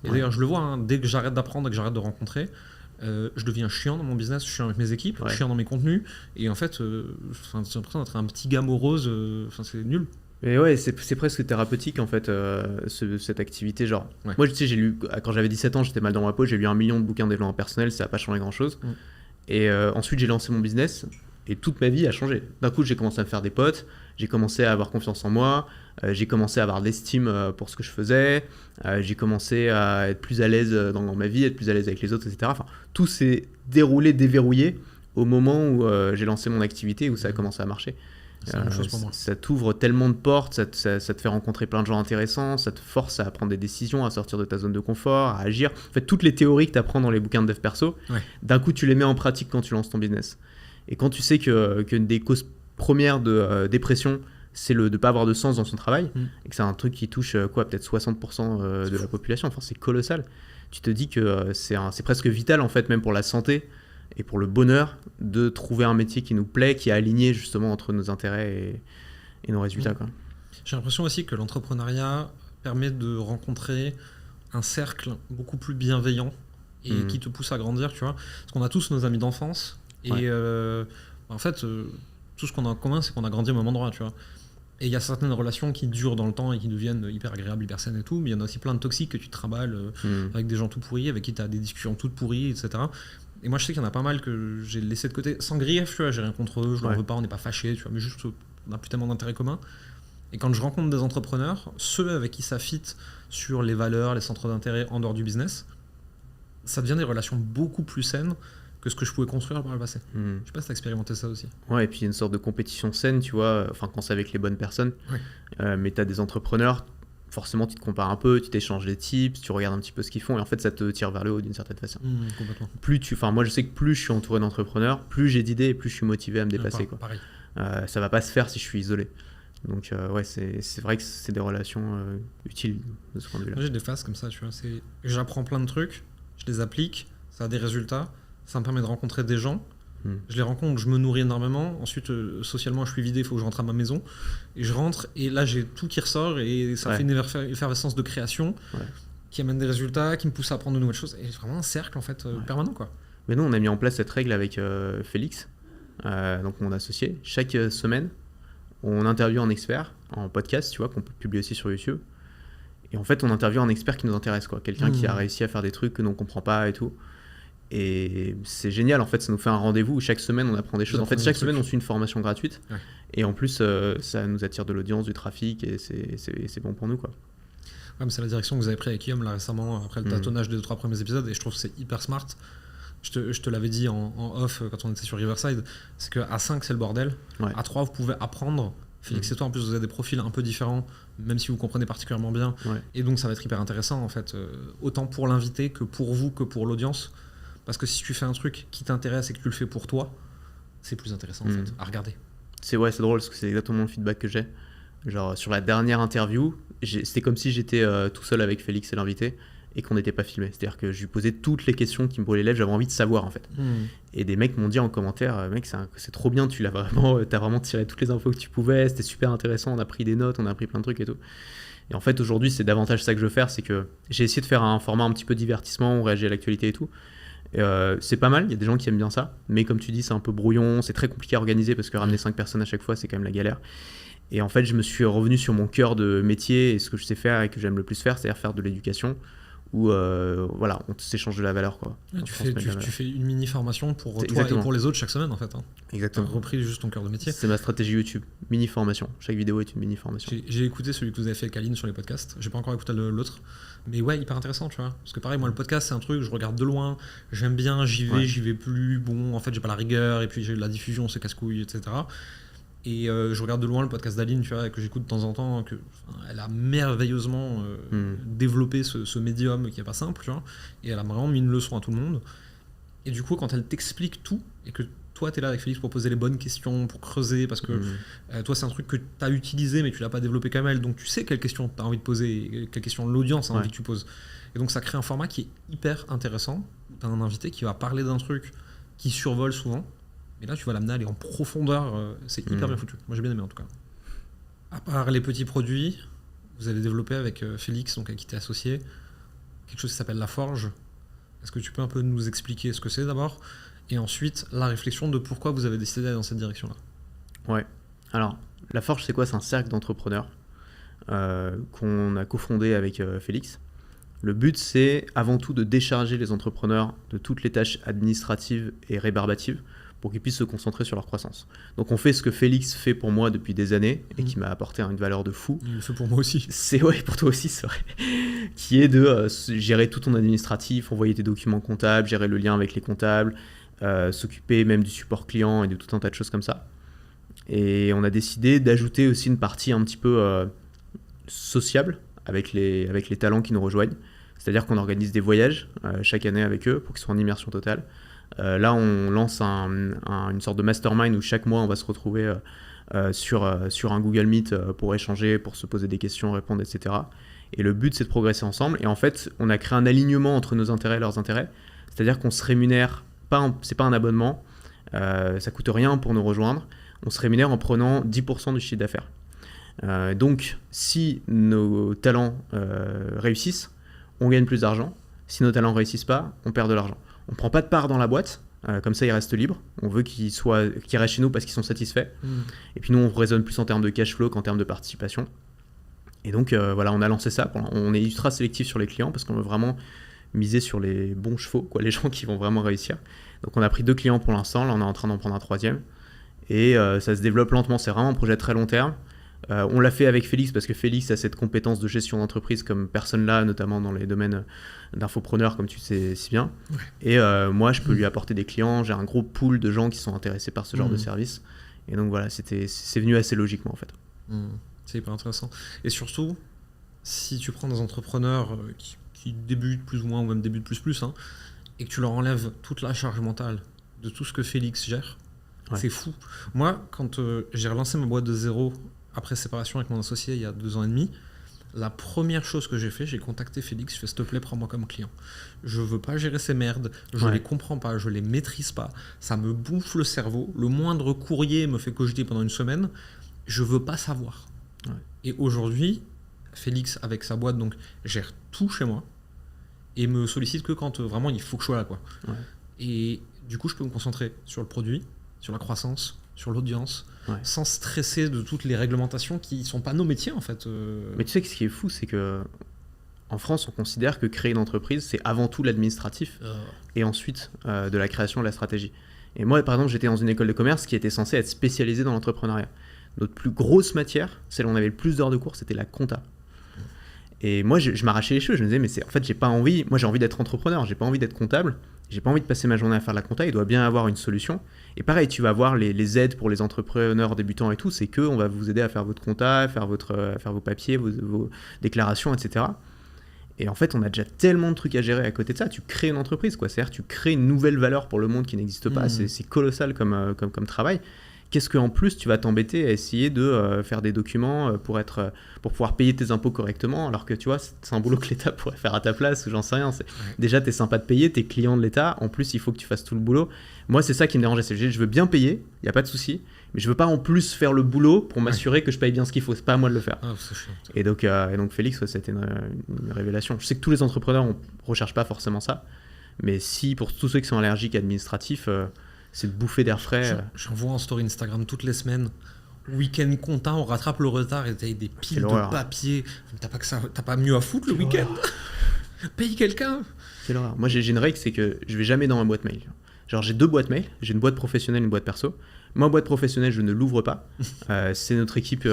Et d'ailleurs, je le vois, dès que j'arrête d'apprendre et que j'arrête de rencontrer, je deviens chiant dans mon business, chiant avec mes équipes, chiant dans mes contenus, et en fait, j'ai l'impression d'être un petit gars morose, c'est nul. Mais ouais, c'est presque thérapeutique en fait, cette activité. Genre, moi, tu sais, j'ai lu, quand j'avais 17 ans, j'étais mal dans ma peau, j'ai lu 1 million de bouquins de développement personnel, ça n'a pas changé grand chose. Et ensuite, j'ai lancé mon business et toute ma vie a changé. D'un coup, j'ai commencé à me faire des potes, j'ai commencé à avoir confiance en moi, j'ai commencé à avoir de l'estime pour ce que je faisais, j'ai commencé à être plus à l'aise dans ma vie, être plus à l'aise avec les autres, etc. Enfin, tout s'est déroulé, déverrouillé au moment où j'ai lancé mon activité, où ça a commencé à marcher. C'est la même chose pour moi. Ça t'ouvre tellement de portes, ça te fait rencontrer plein de gens intéressants, ça te force à prendre des décisions, à sortir de ta zone de confort, à agir. En fait, toutes les théories que tu apprends dans les bouquins de dev perso, d'un coup, tu les mets en pratique quand tu lances ton business. Et quand tu sais qu'une des causes premières de dépression, c'est de ne pas avoir de sens dans son travail, et que c'est un truc qui touche peut-être 60% de la population, enfin, c'est colossal. Tu te dis que c'est presque vital, en fait, même pour la santé et pour le bonheur, de trouver un métier qui nous plaît, qui est aligné justement entre nos intérêts et nos résultats. Quoi. J'ai l'impression aussi que l'entrepreneuriat permet de rencontrer un cercle beaucoup plus bienveillant et qui te pousse à grandir, tu vois. Parce qu'on a tous nos amis d'enfance et en fait, tout ce qu'on a en commun, c'est qu'on a grandi au même endroit, tu vois. Et il y a certaines relations qui durent dans le temps et qui deviennent hyper agréables, hyper saines et tout, mais il y en a aussi plein de toxiques que tu te trimbales avec des gens tout pourris, avec qui tu as des discussions toutes pourries, etc. Et moi, je sais qu'il y en a pas mal que j'ai laissé de côté, sans grief, tu vois, j'ai rien contre eux, je leur veux pas, on n'est pas fâchés, tu vois, mais juste, on a plus tellement d'intérêts communs. Et quand je rencontre des entrepreneurs, ceux avec qui ça fit sur les valeurs, les centres d'intérêt en dehors du business, ça devient des relations beaucoup plus saines que ce que je pouvais construire par le passé. Je sais pas si tu as expérimenté ça aussi. Ouais, et puis il y a une sorte de compétition saine, tu vois, enfin quand c'est avec les bonnes personnes. Mais tu as des entrepreneurs, forcément tu te compares un peu, tu t'échanges des tips, tu regardes un petit peu ce qu'ils font et en fait ça te tire vers le haut d'une certaine façon. Complètement. Moi je sais que plus je suis entouré d'entrepreneurs, plus j'ai d'idées et plus je suis motivé à me dépasser. Quoi. Pareil. Ça va pas se faire si je suis isolé. Donc c'est vrai que c'est des relations utiles de ce point de vue-là. Moi j'ai des phases comme ça, tu vois. J'apprends plein de trucs, je les applique, ça a des résultats, ça me permet de rencontrer des gens. Je les rencontre, je me nourris énormément. Ensuite, socialement, je suis vidé, il faut que je rentre à ma maison. Et je rentre, et là, j'ai tout qui ressort, et ça fait une effervescence de création qui amène des résultats, qui me pousse à apprendre de nouvelles choses. Et c'est vraiment un cercle, en fait, permanent, quoi. Mais nous, on a mis en place cette règle avec Félix, donc mon associé. Chaque semaine, on interviewe un expert en podcast, tu vois, qu'on peut publier aussi sur YouTube. Et en fait, on interviewe un expert qui nous intéresse, quoi. Quelqu'un qui a réussi à faire des trucs que nous, on ne comprend pas et tout. Et c'est génial, en fait, ça nous fait un rendez-vous où chaque semaine on apprend des choses. En fait, chaque semaine on suit une formation gratuite. Et en plus, ça nous attire de l'audience, du trafic, et c'est bon pour nous, quoi. Ouais, mais c'est la direction que vous avez prise avec Guillaume là récemment, après le tâtonnage des 2-3 premiers épisodes, et je trouve que c'est hyper smart. Je te l'avais dit en off quand on était sur Riverside, c'est qu'à 5 c'est le bordel, à 3 vous pouvez apprendre. Félix et toi, en plus, vous avez des profils un peu différents, même si vous comprenez particulièrement bien. Et donc, ça va être hyper intéressant, en fait, autant pour l'invité que pour vous, que pour l'audience. Parce que si tu fais un truc qui t'intéresse et que tu le fais pour toi, c'est plus intéressant, en fait, à regarder. C'est drôle, parce que c'est exactement le feedback que j'ai. Genre, sur la dernière interview, c'était comme si j'étais tout seul avec Félix et l'invité, et qu'on n'était pas filmé. C'est-à-dire que je lui posais toutes les questions qui me brûlaient les lèvres, j'avais envie de savoir, en fait. Et des mecs m'ont dit en commentaire, mec, c'est trop bien, t'as vraiment tiré toutes les infos que tu pouvais, c'était super intéressant, on a pris des notes, on a appris plein de trucs et tout. Et en fait, aujourd'hui, c'est davantage ça que je veux faire, c'est que j'ai essayé de faire un format un petit peu divertissement, on réagit à l'actualité et tout. Et c'est pas mal, il y a des gens qui aiment bien ça, mais comme tu dis, c'est un peu brouillon, c'est très compliqué à organiser parce que ramener 5 personnes à chaque fois, c'est quand même la galère. Et en fait, je me suis revenu sur mon cœur de métier et ce que je sais faire et que j'aime le plus faire, c'est-à-dire faire de l'éducation où on s'échange de la valeur, quoi. Tu fais une mini formation pour toi et pour les autres chaque semaine, en fait. Exactement. Tu as repris juste ton cœur de métier. C'est ma stratégie YouTube, mini formation. Chaque vidéo est une mini formation. J'ai écouté celui que vous avez fait avec Aline sur les podcasts. J'ai pas encore écouté l'autre, mais ouais, hyper intéressant, tu vois. Parce que pareil, moi, le podcast, c'est un truc, je regarde de loin, j'aime bien, j'y vais plus. Bon, en fait, j'ai pas la rigueur, et puis j'ai la diffusion, c'est casse-couille, etc. Et je regarde de loin le podcast d'Aline, tu vois, que j'écoute de temps en temps, elle a merveilleusement développé ce médium qui est pas simple, tu vois, et elle a vraiment mis une leçon à tout le monde. Et du coup, quand elle t'explique tout, et que toi, t'es là avec Félix pour poser les bonnes questions, pour creuser, parce que toi, c'est un truc que t'as utilisé, mais tu l'as pas développé comme elle, donc tu sais quelles questions t'as envie de poser, quelles questions l'audience a envie que tu poses. Et donc, ça crée un format qui est hyper intéressant. T'as un invité qui va parler d'un truc qui survole souvent. Et là, tu vas l'amener à aller en profondeur. C'est hyper bien foutu. Moi, j'ai bien aimé en tout cas. À part les petits produits, vous avez développé avec Félix, donc avec qui tu es associé, quelque chose qui s'appelle La Forge. Est-ce que tu peux un peu nous expliquer ce que c'est d'abord, et ensuite la réflexion de pourquoi vous avez décidé d'aller dans cette direction-là? Ouais. Alors, La Forge, c'est quoi? C'est un cercle d'entrepreneurs qu'on a cofondé avec Félix. Le but, c'est avant tout de décharger les entrepreneurs de toutes les tâches administratives et rébarbatives pour qu'ils puissent se concentrer sur leur croissance. Donc on fait ce que Félix fait pour moi depuis des années et qui m'a apporté une valeur de fou. Il le fait pour moi aussi. C'est ouais, pour toi aussi, c'est vrai. Qui est de gérer tout ton administratif, envoyer tes documents comptables, gérer le lien avec les comptables, s'occuper même du support client et de tout un tas de choses comme ça. Et on a décidé d'ajouter aussi une partie un petit peu sociable avec les talents qui nous rejoignent. C'est-à-dire qu'on organise des voyages chaque année avec eux pour qu'ils soient en immersion totale. Là, on lance une sorte de mastermind où chaque mois, on va se retrouver sur un Google Meet pour échanger, pour se poser des questions, répondre, etc. Et le but, c'est de progresser ensemble. Et en fait, on a créé un alignement entre nos intérêts et leurs intérêts. C'est-à-dire qu'on se rémunère, c'est pas un abonnement, ça coûte rien pour nous rejoindre. On se rémunère en prenant 10% du chiffre d'affaires. Donc, si nos talents réussissent, on gagne plus d'argent. Si nos talents ne réussissent pas, on perd de l'argent. On ne prend pas de part dans la boîte, comme ça ils restent libres. On veut qu'ils restent chez nous parce qu'ils sont satisfaits. Et puis nous, on raisonne plus en termes de cash flow qu'en termes de participation. Et donc voilà, on a lancé ça. On est ultra sélectif sur les clients parce qu'on veut vraiment miser sur les bons chevaux, quoi, les gens qui vont vraiment réussir. Donc on a pris 2 clients pour l'instant, là on est en train d'en prendre un 3e. Et ça se développe lentement, c'est vraiment un projet très long terme. On l'a fait avec Félix parce que Félix a cette compétence de gestion d'entreprise comme personne là, notamment dans les domaines d'infopreneurs comme tu sais si bien. Ouais. Et moi, je peux lui apporter des clients. J'ai un gros pool de gens qui sont intéressés par ce genre de service. Et donc voilà, c'est venu assez logiquement en fait. C'est hyper intéressant. Et surtout, si tu prends des entrepreneurs qui débutent plus ou moins ou même débutent plus, hein, et que tu leur enlèves toute la charge mentale de tout ce que Félix gère, c'est fou. Moi, quand j'ai relancé ma boîte de zéro après séparation avec mon associé il y a 2 ans et demi, la première chose que j'ai fait, j'ai contacté Félix, je fais s'il te plaît, prends-moi comme client. Je veux pas gérer ces merdes, je les comprends pas, je les maîtrise pas, ça me bouffe le cerveau, le moindre courrier me fait cogiter pendant une semaine, je veux pas savoir. Et aujourd'hui, Félix, avec sa boîte, donc, gère tout chez moi et me sollicite que quand vraiment il faut que je sois là, quoi. Et du coup, je peux me concentrer sur le produit, sur la croissance, sur l'audience, sans stresser de toutes les réglementations qui sont pas nos métiers en fait. Mais tu sais que ce qui est fou, c'est que en France, on considère que créer une entreprise, c'est avant tout l'administratif et ensuite de la création de la stratégie. Et moi, par exemple, j'étais dans une école de commerce qui était censée être spécialisée dans l'entrepreneuriat. Notre plus grosse matière, celle où on avait le plus d'heures de cours, c'était la compta. Et moi, je m'arrachais les cheveux. Je me disais, mais en fait, j'ai pas envie. Moi, j'ai envie d'être entrepreneur. J'ai pas envie d'être comptable. J'ai pas envie de passer ma journée à faire de la compta. Il doit bien avoir une solution. Et pareil, tu vas voir les aides pour les entrepreneurs débutants et tout. C'est qu'on va vous aider à faire votre compta, à faire vos papiers, vos déclarations, etc. Et en fait, on a déjà tellement de trucs à gérer à côté de ça. Tu crées une entreprise, quoi. C'est-à-dire, tu crées une nouvelle valeur pour le monde qui n'existe pas. C'est colossal comme travail. Qu'est-ce qu'en plus tu vas t'embêter à essayer de faire des documents pour pouvoir payer tes impôts correctement, alors que tu vois, c'est un boulot que l'État pourrait faire à ta place, ou j'en sais rien. Déjà, t'es sympa de payer, t'es client de l'État, en plus il faut que tu fasses tout le boulot. Moi, c'est ça qui me dérangeait, c'est que je veux bien payer, il n'y a pas de souci, mais je veux pas en plus faire le boulot pour m'assurer que je paye bien ce qu'il faut, c'est pas à moi de le faire. Et donc Félix, c'était une révélation. Je sais que tous les entrepreneurs ne recherchent pas forcément ça, mais si pour tous ceux qui sont allergiques administratifs, c'est de bouffer d'air frais. J'envoie en story Instagram toutes les semaines. Week-end compta, on rattrape le retard et t'as des piles de papier. T'as pas mieux à foutre le week-end. Paye quelqu'un. C'est l'horreur. Moi, j'ai une règle, c'est que je vais jamais dans ma boîte mail. Genre, j'ai 2 boîtes mail. J'ai une boîte professionnelle et une boîte perso. Ma boîte professionnelle, je ne l'ouvre pas. C'est notre équipe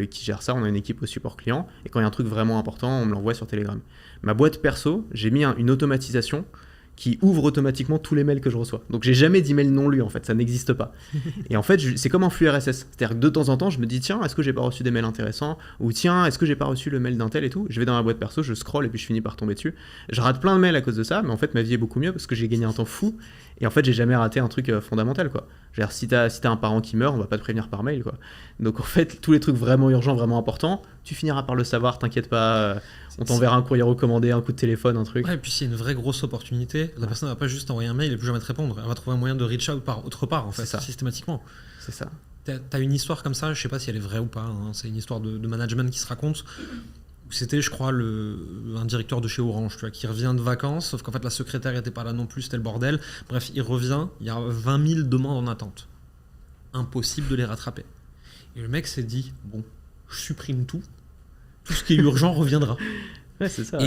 qui gère ça. On a une équipe au support client. Et quand il y a un truc vraiment important, on me l'envoie sur Telegram. Ma boîte perso, j'ai mis une automatisation qui ouvre automatiquement tous les mails que je reçois. Donc j'ai jamais d'email non lu en fait, ça n'existe pas. Et en fait, c'est comme un flux RSS. C'est-à-dire que de temps en temps, je me dis tiens, est-ce que j'ai pas reçu des mails intéressants, ou tiens, est-ce que j'ai pas reçu le mail d'un tel et tout. Je vais dans ma boîte perso, je scrolle et puis je finis par tomber dessus. Je rate plein de mails à cause de ça, mais en fait ma vie est beaucoup mieux parce que j'ai gagné un temps fou et en fait j'ai jamais raté un truc fondamental quoi. Genre, si t'as un parent qui meurt, on va pas te prévenir par mail quoi. Donc en fait, tous les trucs vraiment urgents, vraiment importants, tu finiras par le savoir, t'inquiète pas. On t'enverra un courrier recommandé, un coup de téléphone, un truc. Ouais, et puis s'il y a une vraie grosse opportunité, la personne ne va pas juste envoyer un mail et plus jamais te répondre. Elle va trouver un moyen de reach out par autre part, en fait, systématiquement. C'est ça. T'as une histoire comme ça, je sais pas si elle est vraie ou pas, hein, c'est une histoire de management qui se raconte. C'était, je crois, un directeur de chez Orange, tu vois, qui revient de vacances, sauf qu'en fait la secrétaire n'était pas là non plus, c'était le bordel. Bref, il revient, il y a 20 000 demandes en attente. Impossible de les rattraper. Et le mec s'est dit, bon, je supprime tout ce qui est urgent reviendra. Ouais, c'est ça.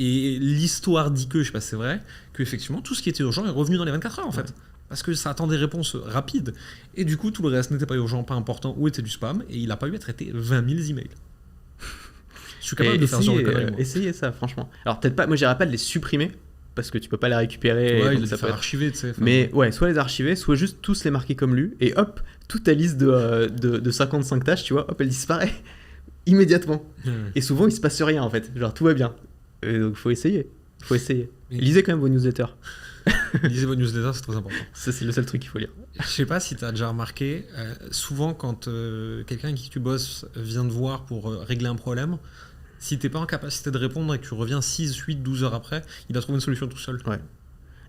Et l'histoire dit que, je sais pas si c'est vrai, qu'effectivement tout ce qui était urgent est revenu dans les 24 heures en fait. Parce que ça attend des réponses rapides. Et du coup, tout le reste n'était pas urgent, pas important, ou était du spam, et il n'a pas eu à traiter 20 000 emails. Je suis capable de faire ce genre de conneries. Essayez ça, franchement. Alors peut-être pas, moi j'irais pas de les supprimer, parce que tu peux pas les récupérer. Ouais, il les faire archiver, tu sais. Mais ouais, soit les archiver, soit juste tous les marquer comme lus, et hop, toute ta liste de 55 tâches, tu vois, hop, elle disparaît immédiatement. Et souvent, il se passe rien en fait. Genre, tout va bien. Donc faut essayer. Lisez quand même vos newsletters. Lisez vos newsletters, c'est très important. Ça, c'est le seul truc qu'il faut lire. Je sais pas si tu as déjà remarqué, souvent quand quelqu'un avec qui tu bosses vient te voir pour régler un problème, si t'es pas en capacité de répondre et que tu reviens 6, 8, 12 heures après, il a trouvé une solution tout seul. Ouais.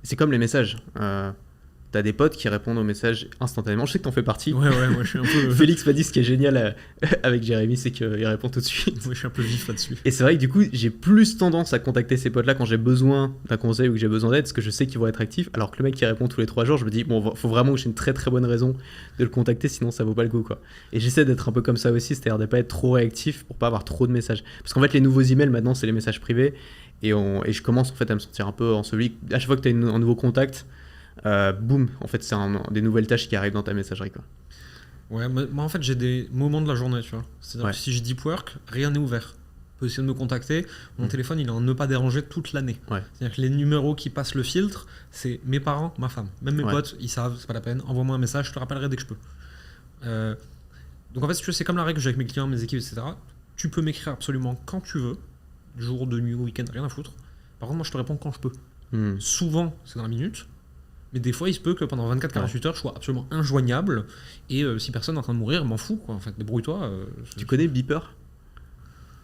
C'est comme les messages. T'as des potes qui répondent aux messages instantanément. Je sais que t'en fais partie. Ouais, moi je suis un peu... Félix m'a dit ce qui est génial avec Jérémy, c'est qu'il répond tout de suite. Ouais, je suis un peu vif là-dessus. Et c'est vrai que du coup, j'ai plus tendance à contacter ces potes-là quand j'ai besoin d'un conseil ou que j'ai besoin d'aide, parce que je sais qu'ils vont être actifs. Alors que le mec qui répond tous les 3 jours, je me dis, bon, faut vraiment que j'ai une très très bonne raison de le contacter, sinon ça vaut pas le coup, quoi. Et j'essaie d'être un peu comme ça aussi, c'est-à-dire de pas être trop réactif pour pas avoir trop de messages. Parce qu'en fait, les nouveaux emails maintenant, c'est les messages privés. Et je commence en fait à me sentir un peu enseveli. À chaque fois que t'as un nouveau contact, boum, en fait c'est des nouvelles tâches qui arrivent dans ta messagerie, quoi. Ouais, moi en fait j'ai des moments de la journée, tu vois. C'est-à-dire que si je deep work, rien n'est ouvert. On peut essayer de me contacter, mon téléphone il est en ne pas déranger toute l'année. C'est-à-dire que les numéros qui passent le filtre, c'est mes parents, ma femme. Même mes potes, ils savent, c'est pas la peine, envoie-moi un message, je te rappellerai dès que je peux. Donc en fait, si tu veux, c'est comme la règle que j'ai avec mes clients, mes équipes, etc. Tu peux m'écrire absolument quand tu veux, jour, de nuit, week-end, rien à foutre. Par contre, moi je te réponds quand je peux. Souvent, c'est dans la minute. Mais des fois, il se peut que pendant 24-48 heures, je sois absolument injoignable. Et si personne est en train de mourir, m'en fous, quoi. En fait, débrouille-toi. Tu connais Beeper ?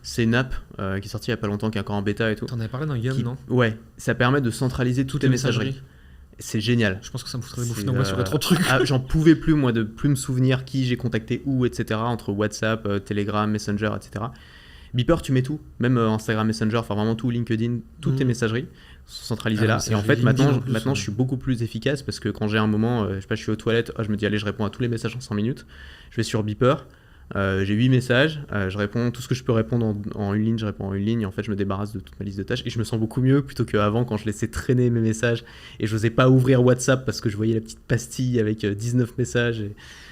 C'est une app qui est sortie il n'y a pas longtemps, qui est encore en bêta et tout. T'en avais parlé dans Yum, non ? Ouais, ça permet de centraliser toutes les messageries. C'est génial. Je pense que ça me foutrait des bouffes dans moi sur trop de trucs. J'en pouvais plus, moi, de plus me souvenir qui j'ai contacté où, etc. Entre WhatsApp, Telegram, Messenger, etc. Beeper, tu mets tout, même Instagram, Messenger, enfin vraiment tout, LinkedIn, toutes tes messageries sont centralisées là. Et en fait, maintenant je suis beaucoup plus efficace parce que quand j'ai un moment, je sais pas, je suis aux toilettes, je me dis allez, je réponds à tous les messages en 5 minutes. Je vais sur Beeper, j'ai 8 messages, je réponds tout ce que je peux répondre en une ligne, je réponds en une ligne. Et en fait, je me débarrasse de toute ma liste de tâches et je me sens beaucoup mieux plutôt qu'avant quand je laissais traîner mes messages et je n'osais pas ouvrir WhatsApp parce que je voyais la petite pastille avec 19 messages.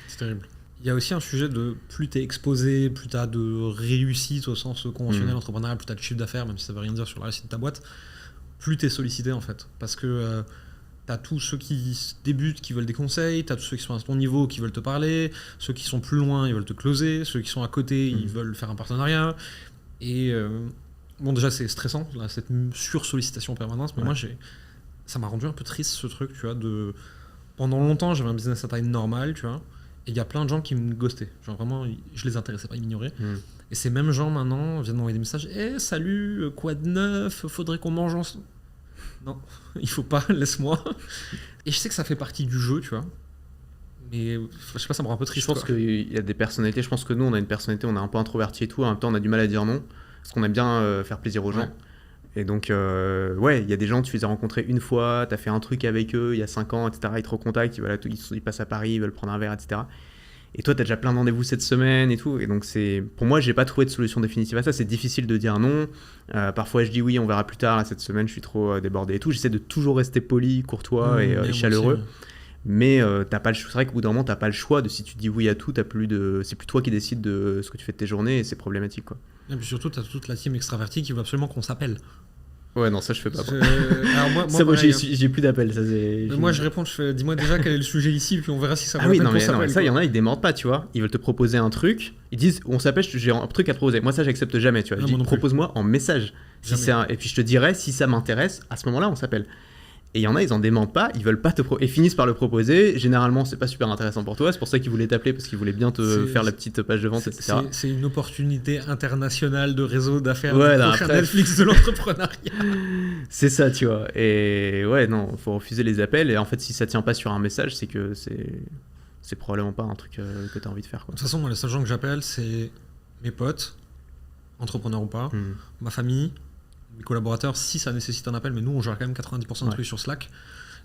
C'est terrible. Il y a aussi un sujet de plus t'es exposé, plus t'as de réussite au sens conventionnel entrepreneurial, plus t'as de chiffre d'affaires, même si ça veut rien dire sur la réussite de ta boîte, plus t'es sollicité en fait. Parce que t'as tous ceux qui débutent qui veulent des conseils, t'as tous ceux qui sont à ton niveau qui veulent te parler, ceux qui sont plus loin ils veulent te closer, ceux qui sont à côté ils veulent faire un partenariat. Et bon, déjà c'est stressant, là, cette sursollicitation permanente, mais moi ça m'a rendu un peu triste ce truc, tu vois, de... Pendant longtemps j'avais un business à taille normale, tu vois. Et il y a plein de gens qui me ghostaient. Genre vraiment, je les intéressais pas, ils m'ignoraient. Et ces mêmes gens maintenant viennent m'envoyer des messages. Salut, quoi de neuf ? Faudrait qu'on mange ensemble. Non, il faut pas, laisse-moi. Et je sais que ça fait partie du jeu, tu vois. Mais je sais pas, ça me rend un peu triste. Je pense qu'il y a des personnalités. Je pense que nous, on a une personnalité, on est un peu introverti et tout. En même temps, on a du mal à dire non. Parce qu'on aime bien faire plaisir aux gens. Et donc, il y a des gens, tu les as rencontrés une fois, tu as fait un truc avec eux il y a 5 ans, etc. Ils te recontactent, ils passent à Paris, ils veulent prendre un verre, etc. Et toi, tu as déjà plein de rendez-vous cette semaine et tout. Et donc, pour moi, j'ai pas trouvé de solution définitive à ça. C'est difficile de dire non. Parfois, je dis oui, on verra plus tard. Là, cette semaine, je suis trop débordé et tout. J'essaie de toujours rester poli, courtois et chaleureux. Mais t'as pas c'est vrai qu'au bout d'un moment, t'as pas le choix de si tu dis oui à tout, c'est plus toi qui décides de ce que tu fais de tes journées et c'est problématique, quoi. Et puis surtout, t'as toute la team extravertie qui veut absolument qu'on s'appelle. Ouais, non, ça je fais pas. Alors moi j'ai plus d'appels. Moi je réponds, je fais dis-moi déjà quel est le sujet ici, puis on verra si ça vaut la la peine qu'on s'appelle. s'appelle. Ça, il y en a, ils démordent pas, tu vois. Ils veulent te proposer un truc, ils disent on s'appelle, j'ai un truc à te proposer. Moi, ça j'accepte jamais, tu vois. Je dis propose-moi en message. Et puis je te dirai si ça m'intéresse, à ce moment-là, on s'appelle. Et il y en a, ils en démentent pas, ils veulent pas et finissent par le proposer. Généralement, c'est pas super intéressant pour toi, c'est pour ça qu'ils voulaient t'appeler, parce qu'ils voulaient bien te faire la petite page de vente, etc. C'est une opportunité internationale de réseau d'affaires, ouais, du prochain Netflix de l'entrepreneuriat. C'est ça, tu vois. Et ouais, non, faut refuser les appels. Et en fait, si ça tient pas sur un message, c'est que c'est probablement pas un truc que t'as envie de faire, quoi. De toute façon, moi, les seuls gens que j'appelle, c'est mes potes, entrepreneur ou pas, ma famille, mes collaborateurs, si ça nécessite un appel, mais nous on gère quand même 90% de trucs sur Slack.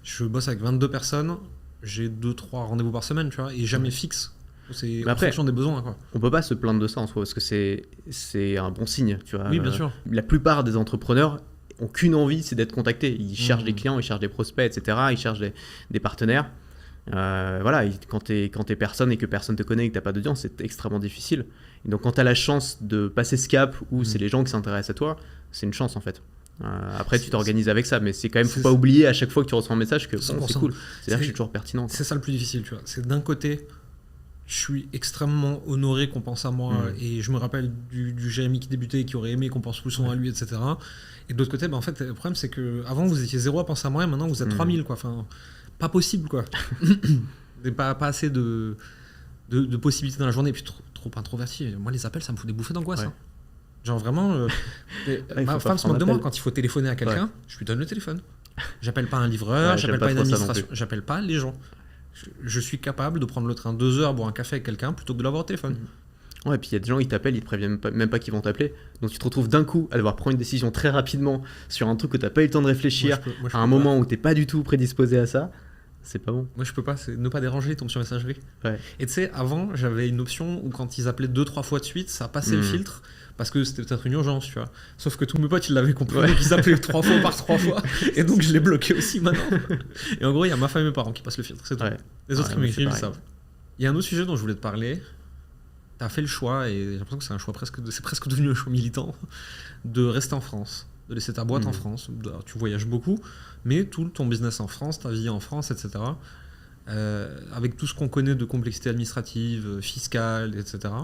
Je bosse avec 22 personnes, j'ai 2-3 rendez-vous par semaine, tu vois, et jamais fixe. C'est en fonction des besoins, quoi. On peut pas se plaindre de ça en soi, parce que c'est un bon signe, tu vois. Oui, bien sûr. La plupart des entrepreneurs ont qu'une envie, c'est d'être contactés. Ils cherchent des clients, ils cherchent des prospects, etc. Ils cherchent des partenaires. Voilà, quand t'es personne et que personne te connaît et que t'as pas d'audience, c'est extrêmement difficile. Et donc quand t'as la chance de passer ce cap où c'est les gens qui s'intéressent à toi, c'est une chance en fait. Après tu t'organises avec ça, mais c'est quand même, faut pas oublier à chaque fois que tu reçois un message que bon, c'est cool. C'est-à-dire que je suis toujours pertinent, quoi. C'est ça le plus difficile, tu vois. C'est d'un côté, je suis extrêmement honoré qu'on pense à moi et je me rappelle du Jérémy qui débutait et qui aurait aimé qu'on pense plus souvent à lui, etc. Et de l'autre côté, en fait, le problème c'est que avant vous étiez 0 à penser à moi et maintenant vous êtes 3000, quoi. Enfin, pas possible, quoi. pas assez de possibilités dans la journée et puis trop introverti. Moi les appels ça me fout des bouffées d'angoisse. Hein. Genre vraiment, ma femme se moque de moi quand il faut téléphoner à quelqu'un, je lui donne le téléphone. J'appelle pas un livreur, j'appelle pas une administration, j'appelle pas les gens. Je suis capable de prendre le train 2 heures, boire un café avec quelqu'un plutôt que de l'avoir au téléphone. Ouais, et puis il y a des gens, ils t'appellent, ils te préviennent même pas qu'ils vont t'appeler. Donc tu te retrouves d'un coup à devoir prendre une décision très rapidement sur un truc que t'as pas eu le temps de réfléchir, à un moment où t'es pas du tout prédisposé à ça. C'est pas bon. Moi je peux pas, c'est ne pas déranger, il tombe sur messagerie. Ouais. Et tu sais, avant j'avais une option où quand ils appelaient 2-3 fois de suite, ça passait le filtre parce que c'était peut-être une urgence, tu vois. Sauf que tous mes potes ils l'avaient compris, donc ils appelaient 3 fois par 3 fois, et donc je l'ai bloqué aussi maintenant. Et en gros, il y a ma femme et mes parents qui passent le filtre, c'est tout. Les autres qui m'écrivent, ils savent. Il y a un autre sujet dont je voulais te parler. T'as fait le choix, et j'ai l'impression que c'est un choix c'est presque devenu un choix militant, de rester en France, de laisser ta boîte en France. Tu voyages beaucoup, mais tout ton business en France, ta vie en France, etc. Avec tout ce qu'on connaît de complexité administrative, fiscale, etc.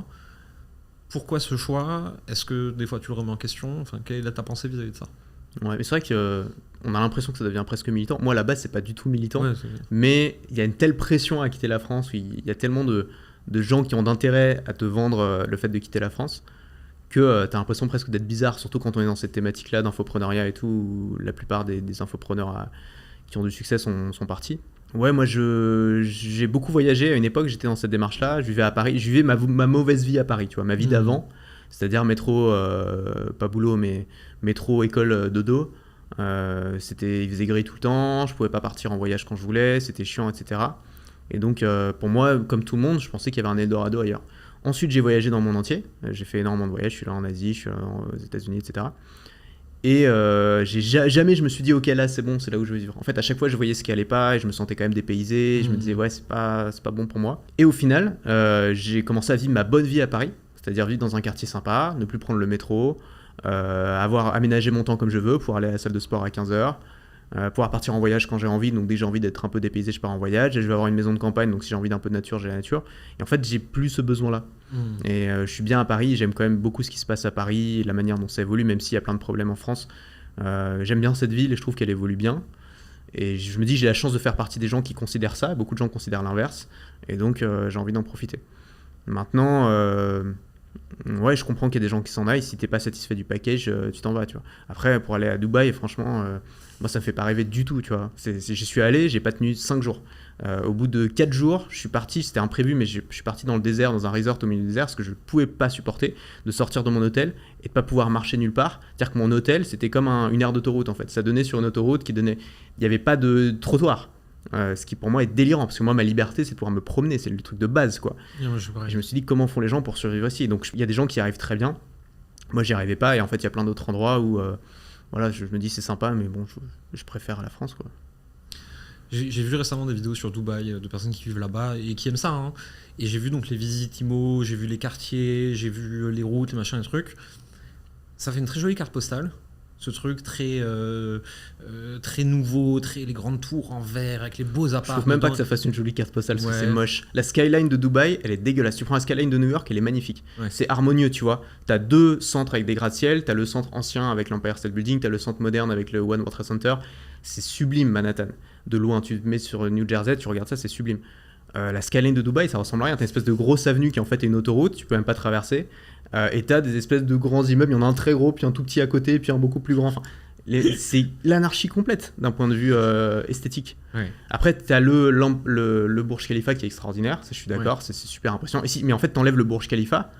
Pourquoi ce choix ? Est-ce que des fois tu le remets en question ? Enfin, quelle est ta pensée vis-à-vis de ça ? Ouais, mais c'est vrai qu'on a l'impression que ça devient presque militant. Moi, à la base, c'est pas du tout militant, mais il y a une telle pression à quitter la France, où il y a tellement de gens qui ont d'intérêt à te vendre le fait de quitter la France, que tu as l'impression presque d'être bizarre, surtout quand on est dans cette thématique-là d'infopreneuriat et tout, où la plupart des infopreneurs qui ont du succès sont partis. Ouais, moi j'ai beaucoup voyagé. À une époque, j'étais dans cette démarche-là. Je vivais à Paris. Je vivais ma mauvaise vie à Paris, tu vois, ma vie d'avant. C'est-à-dire métro, pas boulot, mais métro, école, dodo. Il faisait gris tout le temps. Je pouvais pas partir en voyage quand je voulais. C'était chiant, etc. Et donc, pour moi, comme tout le monde, je pensais qu'il y avait un Eldorado ailleurs. Ensuite, j'ai voyagé dans le monde entier. J'ai fait énormément de voyages. Je suis là en Asie, je suis là aux États-Unis, etc. Et jamais je me suis dit, ok, là, c'est bon, c'est là où je veux vivre. En fait, à chaque fois, je voyais ce qui allait pas et je me sentais quand même dépaysé. Je me disais, ouais, c'est pas bon pour moi. Et au final, j'ai commencé à vivre ma bonne vie à Paris. C'est-à-dire vivre dans un quartier sympa, ne plus prendre le métro, avoir aménagé mon temps comme je veux, pouvoir aller à la salle de sport à 15h. Pouvoir partir en voyage quand j'ai envie, donc dès que j'ai envie d'être un peu dépaysé, je pars en voyage, et je vais avoir une maison de campagne, donc si j'ai envie d'un peu de nature, j'ai la nature. Et en fait, j'ai plus ce besoin-là. Et je suis bien à Paris, j'aime quand même beaucoup ce qui se passe à Paris, la manière dont ça évolue, même s'il y a plein de problèmes en France. J'aime bien cette ville et je trouve qu'elle évolue bien. Et je me dis, j'ai la chance de faire partie des gens qui considèrent ça, beaucoup de gens considèrent l'inverse, et donc j'ai envie d'en profiter. Maintenant, ouais, je comprends qu'il y a des gens qui s'en aillent, si t'es pas satisfait du package, tu t'en vas, tu vois. Après, pour aller à Dubaï, franchement... moi, ça me fait pas rêver du tout, tu vois. J'y suis allé, j'ai pas tenu 5 jours. Au bout de 4 jours, je suis parti, c'était imprévu, mais je suis parti dans le désert, dans un resort au milieu du désert, parce que je pouvais pas supporter de sortir de mon hôtel et de pas pouvoir marcher nulle part. C'est-à-dire que mon hôtel, c'était comme une aire d'autoroute, en fait. Ça donnait sur une autoroute il y avait pas de trottoir. Ce qui pour moi est délirant, parce que moi, ma liberté, c'est de pouvoir me promener, c'est le truc de base, quoi. Je me suis dit, comment font les gens pour survivre ici ? Donc, il y a des gens qui y arrivent très bien. Moi, j'y arrivais pas, et en fait, il y a plein d'autres endroits où... voilà, je me dis c'est sympa, mais bon, je préfère la France, quoi. J'ai vu récemment des vidéos sur Dubaï de personnes qui vivent là-bas et qui aiment ça, hein. Et j'ai vu donc les visites IMO, j'ai vu les quartiers, j'ai vu les routes, les machins, les trucs. Ça fait une très jolie carte postale, ce truc très nouveau, les grandes tours en verre avec les beaux apparts. Je trouve même pas que ça fasse une jolie carte postale, parce que c'est moche. La skyline de Dubaï, elle est dégueulasse. Tu prends la skyline de New York, elle est magnifique. Ouais. C'est harmonieux, tu vois. T'as 2 centres avec des gratte-ciel, t'as le centre ancien avec l'Empire State Building, t'as le centre moderne avec le One World Trade Center. C'est sublime, Manhattan. De loin, tu te mets sur New Jersey, tu regardes ça, c'est sublime. La skyline de Dubaï, ça ressemble à rien. T'as une espèce de grosse avenue qui en fait est une autoroute, tu peux même pas traverser. Et t'as des espèces de grands immeubles, il y en a un très gros, puis un tout petit à côté, puis un beaucoup plus grand. Enfin, c'est l'anarchie complète d'un point de vue esthétique. Ouais. Après, t'as le Burj Khalifa qui est extraordinaire, ça je suis d'accord, c'est super impressionnant. Mais en fait, t'enlèves le Burj Khalifa,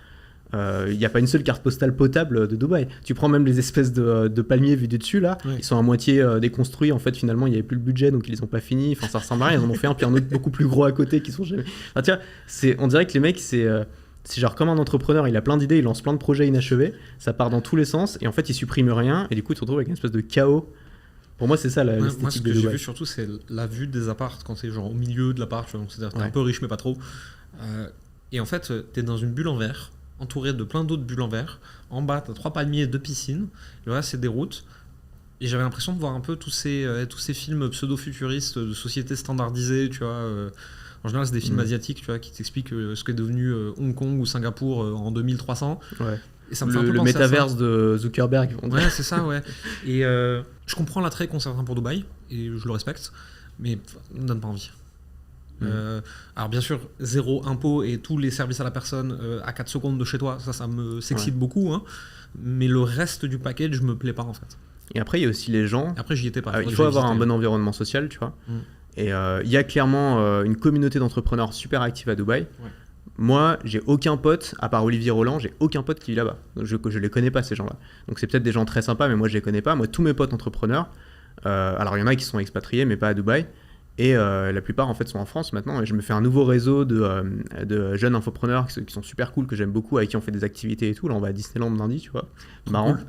Il n'y a pas une seule carte postale potable de Dubaï. Tu prends même les espèces de palmiers vus du dessus là, ils sont à moitié déconstruits. En fait, finalement, il n'y avait plus le budget, donc ils les ont pas finis. Enfin, ça ressemble à rien. Ils en ont fait un, puis un autre beaucoup plus gros à côté qui sont jamais. Enfin, tu vois, on dirait que les mecs, c'est genre comme un entrepreneur, il a plein d'idées, il lance plein de projets inachevés, ça part dans tous les sens, et en fait, il supprime rien, et du coup, tu te retrouves avec une espèce de chaos. Pour moi, c'est ça l'esthétique moi, ce de que Dubaï. j'ai vu surtout, c'est la vue des apparts quand c'est genre au milieu de l'appart, tu vois, donc c'est-à-dire t'es un peu riche mais pas trop. Et en fait, t'es dans une bulle en verre, entouré de plein d'autres bulles en verre. En bas, t'as 3 palmiers, 2 piscines. Le reste, c'est des routes. Et j'avais l'impression de voir un peu tous ces films pseudo-futuristes de sociétés standardisées, tu vois. En général, c'est des films asiatiques, tu vois, qui t'expliquent ce qu'est devenu Hong Kong ou Singapour en 2300. Ouais. Et ça me fait un peu le penser métaverse de Zuckerberg. Ouais, c'est ça, ouais. Et je comprends l'attrait qu'ont certains pour Dubaï, et je le respecte, mais ça me donne pas envie. Alors bien sûr, 0 impôt et tous les services à la personne à 4 secondes de chez toi, ça me s'excite beaucoup, hein, mais le reste du package me plaît pas en fait. Et après, il y a aussi les gens. Après, j'y étais pas. Il faut avoir un bon environnement social, tu vois. Et il y a clairement une communauté d'entrepreneurs super active à Dubaï. Ouais. Moi, j'ai aucun pote, à part Olivier Roland, j'ai aucun pote qui vit là-bas. Je les connais pas, ces gens-là. Donc c'est peut-être des gens très sympas, mais moi, je les connais pas. Moi, tous mes potes entrepreneurs, alors il y en a qui sont expatriés, mais pas à Dubaï. Et la plupart en fait sont en France maintenant, et je me fais un nouveau réseau de jeunes infopreneurs qui sont super cool, que j'aime beaucoup, avec qui on fait des activités et tout. Là on va à Disneyland lundi, tu vois, marrant. Cool.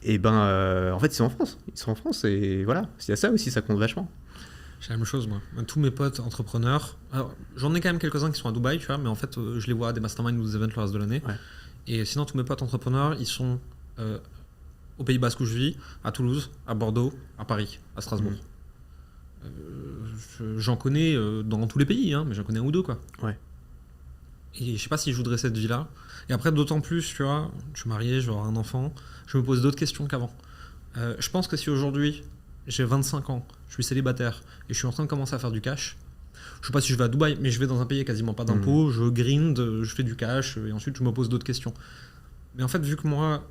Et en fait ils sont en France et voilà, il y a ça aussi, ça compte vachement. J'ai la même chose moi, tous mes potes entrepreneurs, alors j'en ai quand même quelques-uns qui sont à Dubaï, tu vois, mais en fait je les vois à des masterminds ou des events le reste de l'année. Ouais. Et sinon tous mes potes entrepreneurs ils sont au Pays Basque où je vis, à Toulouse, à Bordeaux, à Paris, à Strasbourg. J'en connais dans tous les pays, hein, mais j'en connais un ou deux, quoi. Ouais. Et je sais pas si je voudrais cette vie-là. Et après, d'autant plus, tu vois, je suis marié, je vais avoir un enfant, je me pose d'autres questions qu'avant. Je pense que si aujourd'hui, j'ai 25 ans, je suis célibataire, et je suis en train de commencer à faire du cash, je sais pas si je vais à Dubaï, mais je vais dans un pays avec quasiment pas d'impôts, je grind, je fais du cash, et ensuite je me pose d'autres questions. Mais en fait, vu que moi,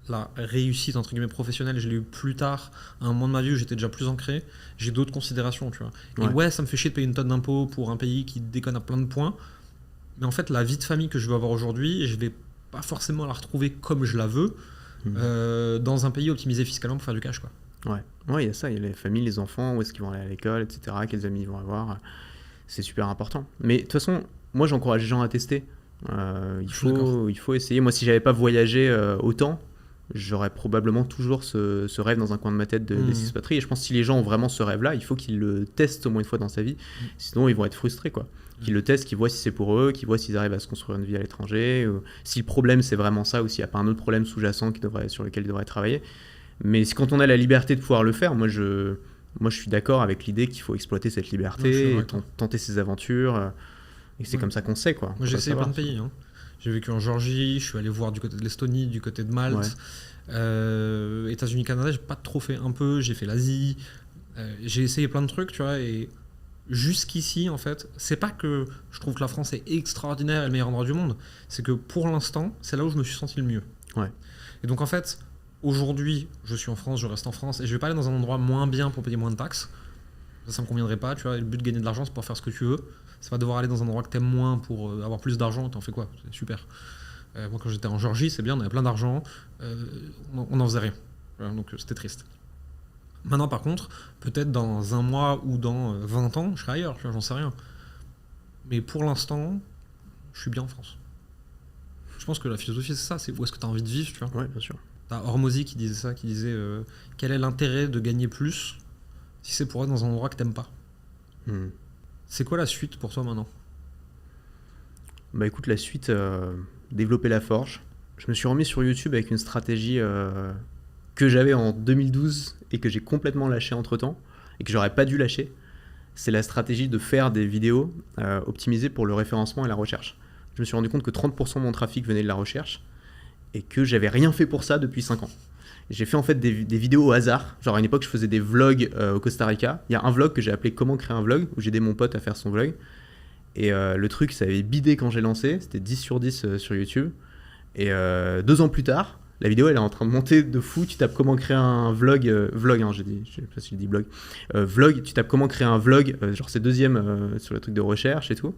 la réussite entre guillemets professionnelle, je l'ai eu plus tard, à un moment de ma vie où j'étais déjà plus ancré, j'ai d'autres considérations, tu vois. Et ouais, ça me fait chier de payer une tonne d'impôts pour un pays qui déconne à plein de points, mais en fait la vie de famille que je veux avoir aujourd'hui, je vais pas forcément la retrouver comme je la veux dans un pays optimisé fiscalement pour faire du cash, quoi. Ouais, il y a ça, il y a les familles, les enfants, où est-ce qu'ils vont aller à l'école, etc., quels amis ils vont avoir, c'est super important. Mais de toute façon, moi j'encourage les gens à tester. Il faut essayer. Moi, si j'avais pas voyagé autant, j'aurais probablement toujours ce rêve dans un coin de ma tête de s'expatrier. Et je pense que si les gens ont vraiment ce rêve-là, il faut qu'ils le testent au moins une fois dans sa vie. Sinon, ils vont être frustrés, quoi. Qu'ils le testent, qu'ils voient si c'est pour eux, qu'ils voient s'ils arrivent à se construire une vie à l'étranger, ou si le problème c'est vraiment ça, ou s'il n'y a pas un autre problème sous-jacent sur lequel ils devraient travailler. Mais quand on a la liberté de pouvoir le faire, moi je suis d'accord avec l'idée qu'il faut exploiter cette liberté, tenter ses aventures. Et c'est comme ça qu'on sait, quoi. Moi j'ai essayé plein de pays, hein. J'ai vécu en Géorgie, je suis allé voir du côté de l'Estonie, du côté de Malte, États-Unis, Canada, j'ai pas trop fait un peu, j'ai fait l'Asie, j'ai essayé plein de trucs, tu vois, et jusqu'ici, en fait, c'est pas que je trouve que la France est extraordinaire et le meilleur endroit du monde, c'est que pour l'instant, c'est là où je me suis senti le mieux. Ouais. Et donc en fait, aujourd'hui, je suis en France, je reste en France, et je vais pas aller dans un endroit moins bien pour payer moins de taxes, ça me conviendrait pas, tu vois, et le but de gagner de l'argent, c'est pour faire ce que tu veux. C'est pas devoir aller dans un endroit que t'aimes moins pour avoir plus d'argent, t'en fais quoi? C'est super. Moi quand j'étais en Géorgie, c'est bien, on avait plein d'argent, on n'en faisait rien. Voilà, donc c'était triste. Maintenant par contre, peut-être dans un mois ou dans 20 ans, je serai ailleurs, tu vois, j'en sais rien. Mais pour l'instant, je suis bien en France. Je pense que la philosophie c'est ça, c'est où est-ce que t'as envie de vivre, tu vois. Ouais, bien sûr. T'as Hormozy qui disait ça, qui disait quel est l'intérêt de gagner plus si c'est pour être dans un endroit que t'aimes pas. C'est quoi la suite pour toi maintenant? Bah écoute, la suite, développer la forge. Je me suis remis sur YouTube avec une stratégie que j'avais en 2012 et que j'ai complètement lâché entre-temps et que j'aurais pas dû lâcher. C'est la stratégie de faire des vidéos optimisées pour le référencement et la recherche. Je me suis rendu compte que 30% de mon trafic venait de la recherche et que j'avais rien fait pour ça depuis 5 ans. J'ai fait en fait des vidéos au hasard. Genre à une époque, je faisais des vlogs au Costa Rica. Il y a un vlog que j'ai appelé Comment créer un vlog, où j'ai aidé mon pote à faire son vlog. Et le truc, ça avait bidé quand j'ai lancé. C'était 10 sur 10 sur YouTube. Et 2 ans plus tard, la vidéo, elle est en train de monter de fou. Tu tapes comment créer un vlog. Vlog, hein, j'ai dit. Je sais pas si je dis blog. Vlog, tu tapes comment créer un vlog. Genre c'est deuxième sur le truc de recherche et tout.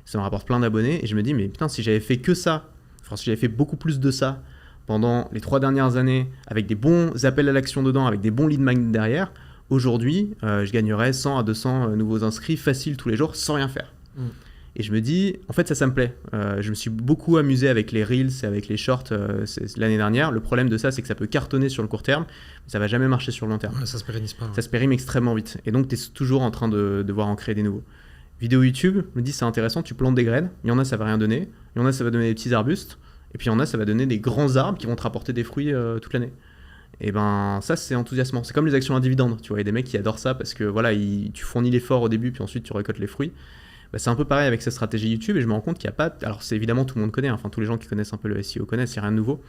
Ça me rapporte plein d'abonnés. Et je me dis, mais putain, si j'avais fait que ça enfin, si j'avais fait beaucoup plus de ça pendant les 3 dernières années, avec des bons appels à l'action dedans, avec des bons lead magnets derrière, aujourd'hui, je gagnerais 100 à 200 nouveaux inscrits faciles tous les jours sans rien faire. Et je me dis, en fait, ça me plaît. Je me suis beaucoup amusé avec les Reels et avec les Shorts l'année dernière. Le problème de ça, c'est que ça peut cartonner sur le court terme, mais ça va jamais marcher sur le long terme. Ouais, ça se pérennise pas. Ça se périme extrêmement vite. Et donc, tu es toujours en train de devoir en créer des nouveaux. Vidéo YouTube, je me dis, c'est intéressant, tu plantes des graines. Il y en a, ça va rien donner. Il y en a, ça va donner des petits arbustes. Et puis, il y en a, ça va donner des grands arbres qui vont te rapporter des fruits toute l'année. Et ben, ça, c'est enthousiasmant. C'est comme les actions à dividendes. Tu vois, il y a des mecs qui adorent ça parce que voilà, tu fournis l'effort au début, puis ensuite, tu récoltes les fruits. Bah, c'est un peu pareil avec cette stratégie YouTube et je me rends compte qu'il n'y a pas... Alors c'est évidemment tout le monde connaît, enfin tous les gens qui connaissent un peu le SEO connaissent, il n'y a rien de nouveau.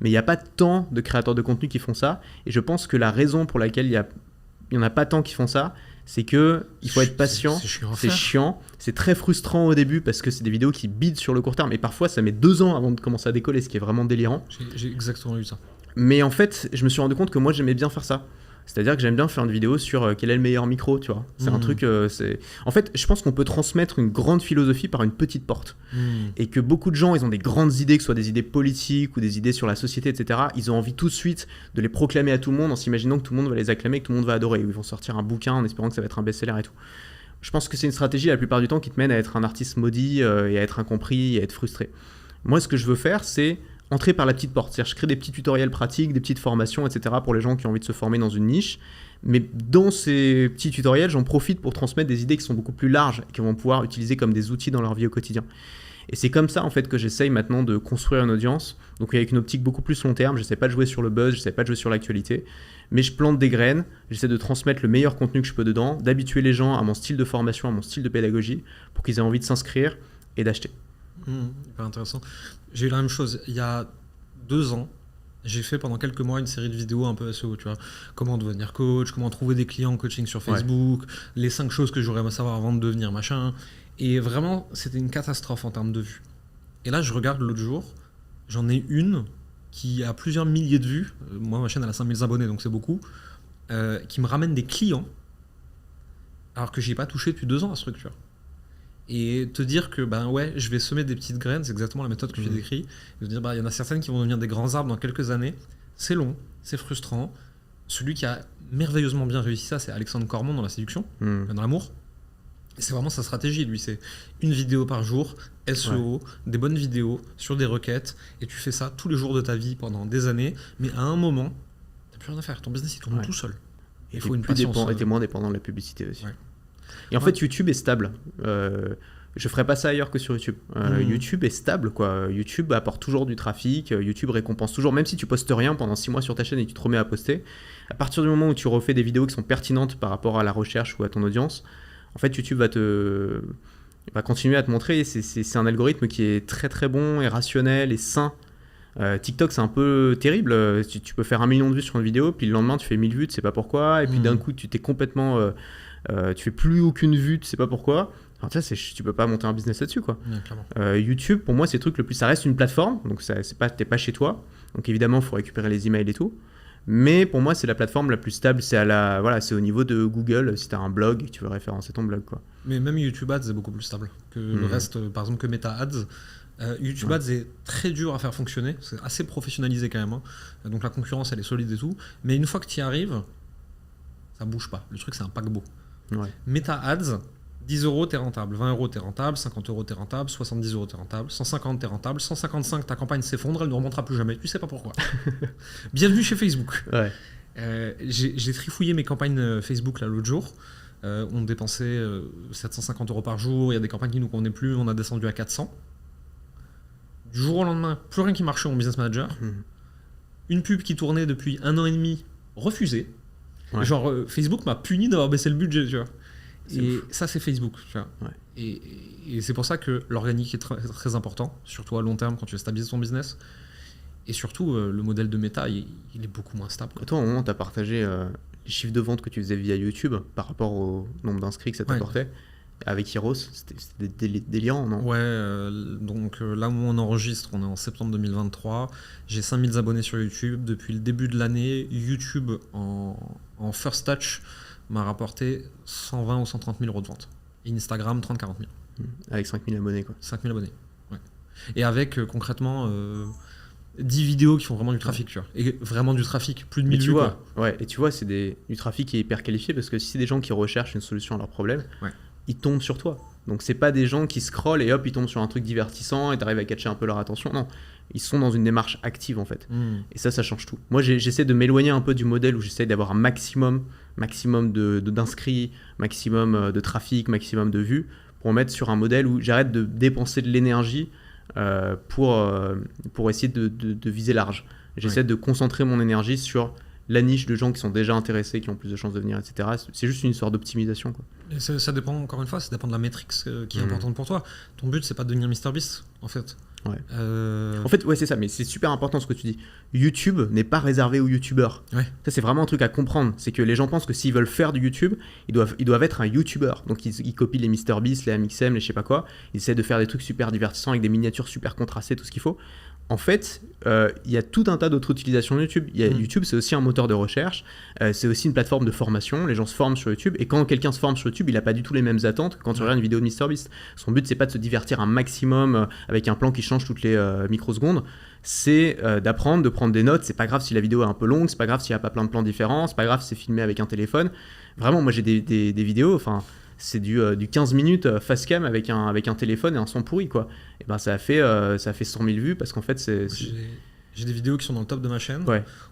Mais il n'y a pas tant de créateurs de contenu qui font ça. Et je pense que la raison pour laquelle il n'y en a pas tant qui font ça, c'est qu'il faut être patient, c'est chiant, c'est très frustrant au début parce que c'est des vidéos qui bident sur le court terme. Et parfois ça met 2 ans avant de commencer à décoller, ce qui est vraiment délirant. J'ai exactement eu ça. Mais en fait, je me suis rendu compte que moi j'aimais bien faire ça. C'est-à-dire que j'aime bien faire une vidéo sur quel est le meilleur micro, tu vois. C'est un truc... En fait, je pense qu'on peut transmettre une grande philosophie par une petite porte. Et que beaucoup de gens, ils ont des grandes idées, que ce soit des idées politiques ou des idées sur la société, etc. Ils ont envie tout de suite de les proclamer à tout le monde en s'imaginant que tout le monde va les acclamer, que tout le monde va adorer. Ou ils vont sortir un bouquin en espérant que ça va être un best-seller et tout. Je pense que c'est une stratégie la plupart du temps qui te mène à être un artiste maudit et à être incompris et à être frustré. Moi, ce que je veux faire, c'est entrer par la petite porte. C'est-à-dire, je crée des petits tutoriels pratiques, des petites formations, etc. pour les gens qui ont envie de se former dans une niche. Mais dans ces petits tutoriels, j'en profite pour transmettre des idées qui sont beaucoup plus larges et qu'ils vont pouvoir utiliser comme des outils dans leur vie au quotidien. Et c'est comme ça en fait que j'essaye maintenant de construire une audience. Donc avec une optique beaucoup plus long terme, je n'essaie pas de jouer sur le buzz, je n'essaie pas de jouer sur l'actualité, mais je plante des graines, j'essaie de transmettre le meilleur contenu que je peux dedans, d'habituer les gens à mon style de formation, à mon style de pédagogie, pour qu'ils aient envie de s'inscrire et d'acheter. Hyper intéressant. J'ai eu la même chose. Il y a 2 ans, j'ai fait pendant quelques mois une série de vidéos un peu SEO, tu vois. Comment devenir coach, comment trouver des clients en coaching sur Facebook, les 5 choses que j'aurais à savoir avant de devenir machin. Et vraiment, c'était une catastrophe en termes de vues. Et là, je regarde l'autre jour, j'en ai une qui a plusieurs milliers de vues. Moi, ma chaîne, elle a 5000 abonnés, donc c'est beaucoup. Qui me ramène des clients, alors que j'y ai pas touché depuis 2 ans à ce truc, tu vois. Et te dire que ben ouais, je vais semer des petites graines, c'est exactement la méthode que j'ai décrite. Et te dire il y en a certaines qui vont devenir des grands arbres dans quelques années. C'est long, c'est frustrant. Celui qui a merveilleusement bien réussi ça, c'est Alexandre Cormon dans la séduction, dans l'amour. Et c'est vraiment sa stratégie, lui. C'est une vidéo par jour, SEO, des bonnes vidéos sur des requêtes, et tu fais ça tous les jours de ta vie pendant des années. Mais à un moment, t'as plus rien à faire. Ton business il tourne tout seul. Il faut une patience. Et t'es moins dépendant de la publicité aussi. Et en fait, YouTube est stable. Je ferais pas ça ailleurs que sur YouTube. YouTube est stable, quoi. YouTube apporte toujours du trafic. YouTube récompense toujours, même si tu postes rien pendant 6 mois sur ta chaîne et tu te remets à poster. À partir du moment où tu refais des vidéos qui sont pertinentes par rapport à la recherche ou à ton audience, en fait, YouTube va continuer à te montrer. C'est un algorithme qui est très très bon et rationnel et sain. TikTok, c'est un peu terrible. Tu peux faire 1 million de vues sur une vidéo, puis le lendemain, tu fais 1000 vues, tu sais pas pourquoi. Et puis d'un coup, tu t'es complètement... tu fais plus aucune vue, tu sais pas pourquoi. Enfin, tu peux pas monter un business là-dessus, quoi. YouTube, pour moi, c'est le truc le plus. Ça reste une plateforme, donc t'es pas chez toi. Donc évidemment, il faut récupérer les emails et tout. Mais pour moi, c'est la plateforme la plus stable. C'est au niveau de Google. Si tu as un blog et que tu veux référencer ton blog, quoi. Mais même YouTube Ads est beaucoup plus stable que le reste, par exemple que Meta Ads. YouTube Ads est très dur à faire fonctionner. C'est assez professionnalisé quand même. Hein. Donc la concurrence, elle est solide et tout. Mais une fois que tu y arrives, ça bouge pas. Le truc, c'est un paquebot. Meta Ads, 10 euros, t'es rentable. 20 euros, t'es rentable. 50 euros, t'es rentable. 70 euros, t'es rentable. 150, t'es rentable. 155, ta campagne s'effondre, elle ne remontera plus jamais. Tu sais pas pourquoi. Bienvenue chez Facebook. J'ai trifouillé mes campagnes Facebook là l'autre jour. On dépensait 750 euros par jour. Il y a des campagnes qui nous convenaient plus. On a descendu à 400. Du jour au lendemain, plus rien qui marchait en Business Manager. Une pub qui tournait depuis 1 an et demi, refusée. Genre, Facebook m'a puni d'avoir baissé le budget, tu vois. Et ça, c'est Facebook, tu vois. Et c'est pour ça que l'organique est très, très important, surtout à long terme quand tu veux stabiliser ton business. Et surtout, le modèle de Meta, il est beaucoup moins stable. Et toi, au moment où tu as partagé les chiffres de vente que tu faisais via YouTube par rapport au nombre d'inscrits que ça t'apportait, avec Heroes, c'était délirant, non? Donc là où on enregistre, on est en septembre 2023. J'ai 5000 abonnés sur YouTube. Depuis le début de l'année, YouTube en first touch m'a rapporté 120 ou 130 000 euros de vente. Instagram, 30-40 000. Avec 5000 abonnés, quoi. 5000 abonnés, ouais. Et avec concrètement 10 vidéos qui font vraiment du trafic, tu vois. Et vraiment du trafic, plus de 1000 vues. Ouais, et tu vois, c'est du trafic qui est hyper qualifié parce que si c'est des gens qui recherchent une solution à leur problème, ils tombent sur toi. Donc c'est pas des gens qui scrollent et hop, ils tombent sur un truc divertissant et t'arrives à catcher un peu leur attention. Non, ils sont dans une démarche active en fait. Et ça change tout. Moi, j'essaie de m'éloigner un peu du modèle où j'essaie d'avoir un maximum d'inscrits, maximum de trafic, maximum de vues, pour me mettre sur un modèle où j'arrête de dépenser de l'énergie pour essayer de viser large. J'essaie de concentrer mon énergie sur la niche de gens qui sont déjà intéressés, qui ont plus de chances de venir, etc. C'est juste une histoire d'optimisation, quoi. Et ça dépend, encore une fois, ça dépend de la métrique qui est importante pour toi. Ton but, c'est pas de devenir MrBeast, en fait. Ouais. En fait, ouais, c'est ça, mais c'est super important ce que tu dis. YouTube n'est pas réservé aux youtubeurs. Ça, c'est vraiment un truc à comprendre. C'est que les gens pensent que s'ils veulent faire du YouTube, ils doivent être un youtubeur. Donc, ils copient les MrBeast, les AMXM, les je sais pas quoi. Ils essaient de faire des trucs super divertissants avec des miniatures super contrastées, tout ce qu'il faut. En fait, il y a tout un tas d'autres utilisations de YouTube. YouTube, c'est aussi un moteur de recherche, c'est aussi une plateforme de formation. Les gens se forment sur YouTube, et quand quelqu'un se forme sur YouTube, il n'a pas du tout les mêmes attentes que quand tu regardes une vidéo de MrBeast. Son but, c'est pas de se divertir un maximum avec un plan qui change toutes les microsecondes. C'est d'apprendre, de prendre des notes. C'est pas grave si la vidéo est un peu longue, c'est pas grave s'il n'y a pas plein de plans différents, c'est pas grave si c'est filmé avec un téléphone. Vraiment, moi, j'ai des vidéos, c'est du 15 minutes face cam avec un téléphone et un son pourri, quoi. Et ben ça a fait 100 000 vues parce qu'en fait j'ai des vidéos qui sont dans le top de ma chaîne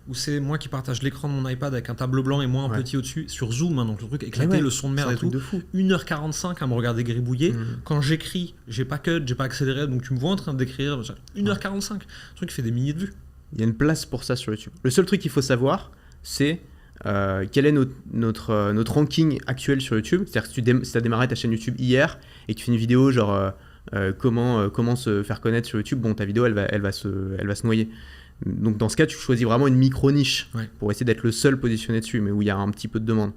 où c'est moi qui partage l'écran de mon iPad avec un tableau blanc et moi un petit au-dessus sur Zoom, hein, donc le truc éclaté, le son de merde et tout. 1h45 à me regarder gribouiller. Quand j'écris, j'ai pas cut, j'ai pas accéléré, donc tu me vois en train d'écrire 1h45, le truc qui fait des milliers de vues. Il y a une place pour ça sur YouTube. Le seul truc qu'il faut savoir, c'est quel est notre ranking actuel sur YouTube. C'est-à-dire que si tu as démarré ta chaîne YouTube hier et que tu fais une vidéo genre comment se faire connaître sur YouTube, bon, ta vidéo elle va se noyer. Donc dans ce cas, tu choisis vraiment une micro-niche pour essayer d'être le seul positionné dessus, mais où il y a un petit peu de demande.